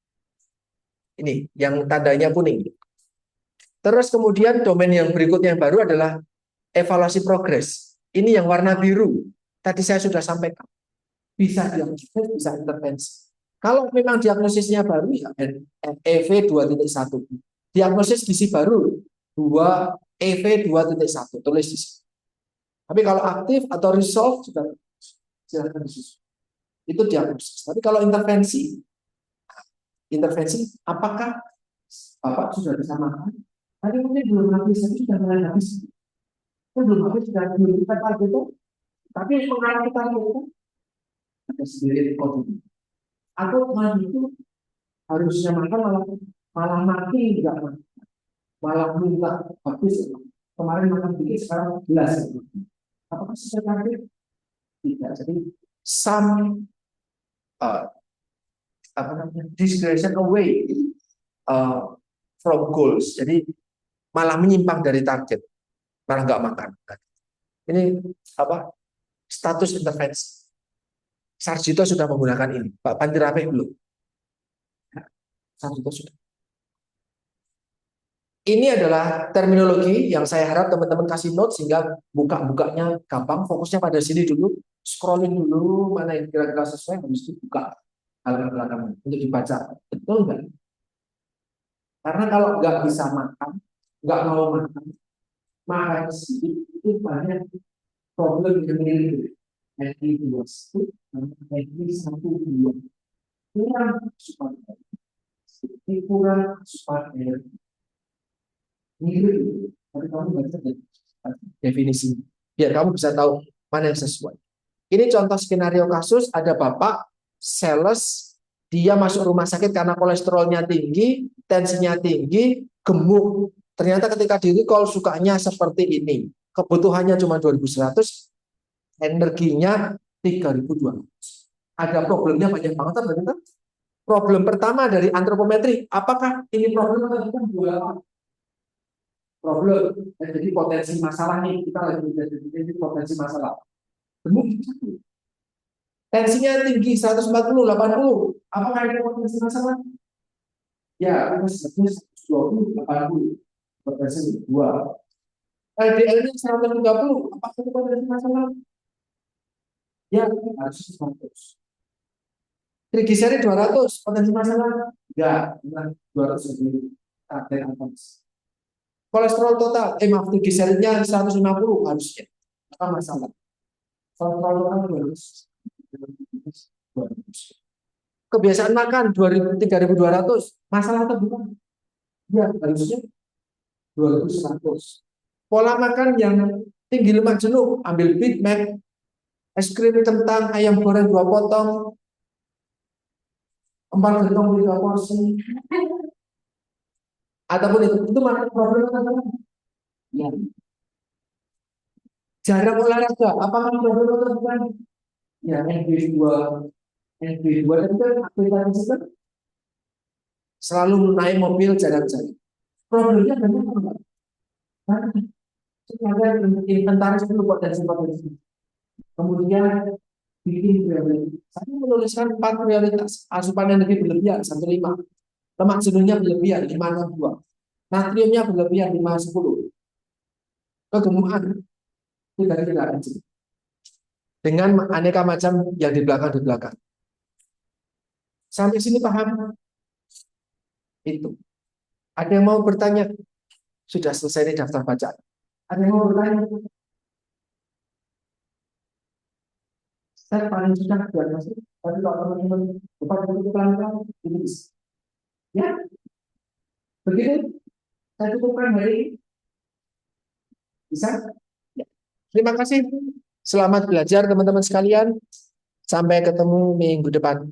Ini yang tandanya kuning. Terus kemudian domain yang berikutnya yang baru adalah evaluasi progres. Ini yang warna biru. Tadi saya sudah sampaikan. Bisa diagnosis, bisa intervensi. Kalau memang diagnosisnya baru ya EV 2.1. Diagnosis gizi baru 2 EV 2.1 tulis di sini. Tapi kalau aktif atau resolve juga silakan disusun. Itu diagnosis. Tapi kalau intervensi apakah Bapak sudah bisa makan? Tadi mungkin belum habis, tapi sudah mulai habis. Itu belum habis, sudah belum kita target itu. Tapi mengalami kita itu ada sendiri kode. Atau malah itu harusnya makan malah malah mati enggak makan. Malah minta habis. Kemarin makan dikit sekarang gelas. Apakah sesuai target? Tidak. Jadi some uh, apa namanya discretion away uh, from goals. Jadi malah menyimpang dari target, malah nggak makan. Ini apa status intervensi. Sarjito sudah menggunakan ini. Pak Pandirame belum. Sarjito sudah. Ini adalah terminologi yang saya harap teman-teman kasih note sehingga buka-bukanya gampang. Fokusnya pada sini dulu, scrolling dulu mana yang kira-kira sesuai harus dibuka halaman belakang untuk dibaca. Betul nggak? Karena kalau nggak bisa makan, nggak mau makan, maka itu banyak problem yang mirip. NI 21 dan NI 12 kurang asupan air. Ini kurang asupan air. Mirip, tapi kamu baca definisi biar kamu bisa tahu mana yang sesuai. Ini contoh skenario kasus, ada bapak sales, dia masuk rumah sakit karena kolesterolnya tinggi, tensinya tinggi, gemuk. Ternyata ketika di recall sukanya seperti ini. Kebutuhannya cuma 2.100, energinya 3.200. Ada problemnya banyak banget ternyata. Problem pertama dari antropometri, apakah ini problem atau bukan problem? Jadi potensi masalah nih, kita lagi menjadi potensi masalah. Gemuk tensinya tinggi 140, 80. Apakah ini potensi masalah? Ya, itu 120, 80. Potensi 2. LDL-nya 130. Apakah itu potensi masalah? Ya, harus 100. Trigliserid 200. Potensi masalah? Enggak, 200 lebih. Atas. Kolesterol total, maaf, trigliseridnya 150 harusnya. Apa masalah? Kolesterol total 200. Kebiasaan makan 3.200, masalah atau bukan? Ya, harusnya 2.100. Pola makan yang tinggi lemak jenuh, ambil Big Mac, Es krim kentang ayam goreng 2 potong, 4 gentong 3 porsi, ataupun itu mana problem apa? Ya. Jarang olahraga, apakah problem atau bukan? Ya, NB2 itu kan aktivitas itu selalu naik mobil jalan-jalan. Problemnya banyak apa? Karena ada inventaris dulu potensi-potensi. Kemudian bikin prioritas. Saya menuliskan 4 prioritas. Asupan energi berlebihan 15, lemak jenuhnya berlebihan 562, natriumnya berlebihan 510, kegemukan tidak aja. Dengan aneka macam yang di belakang. Sampai sini paham? Itu. Ada yang mau bertanya? Sudah selesai nih daftar bacaan. Ada yang mau bertanya? Saya paling susah buat masuk. Tapi kalau teman-teman cepat begitu pelan-pelan, itu bisa. Ya, begitu. Saya cukupkan hari ini. Bisa? Ya. Terima kasih. Selamat belajar teman-teman sekalian. Sampai ketemu minggu depan.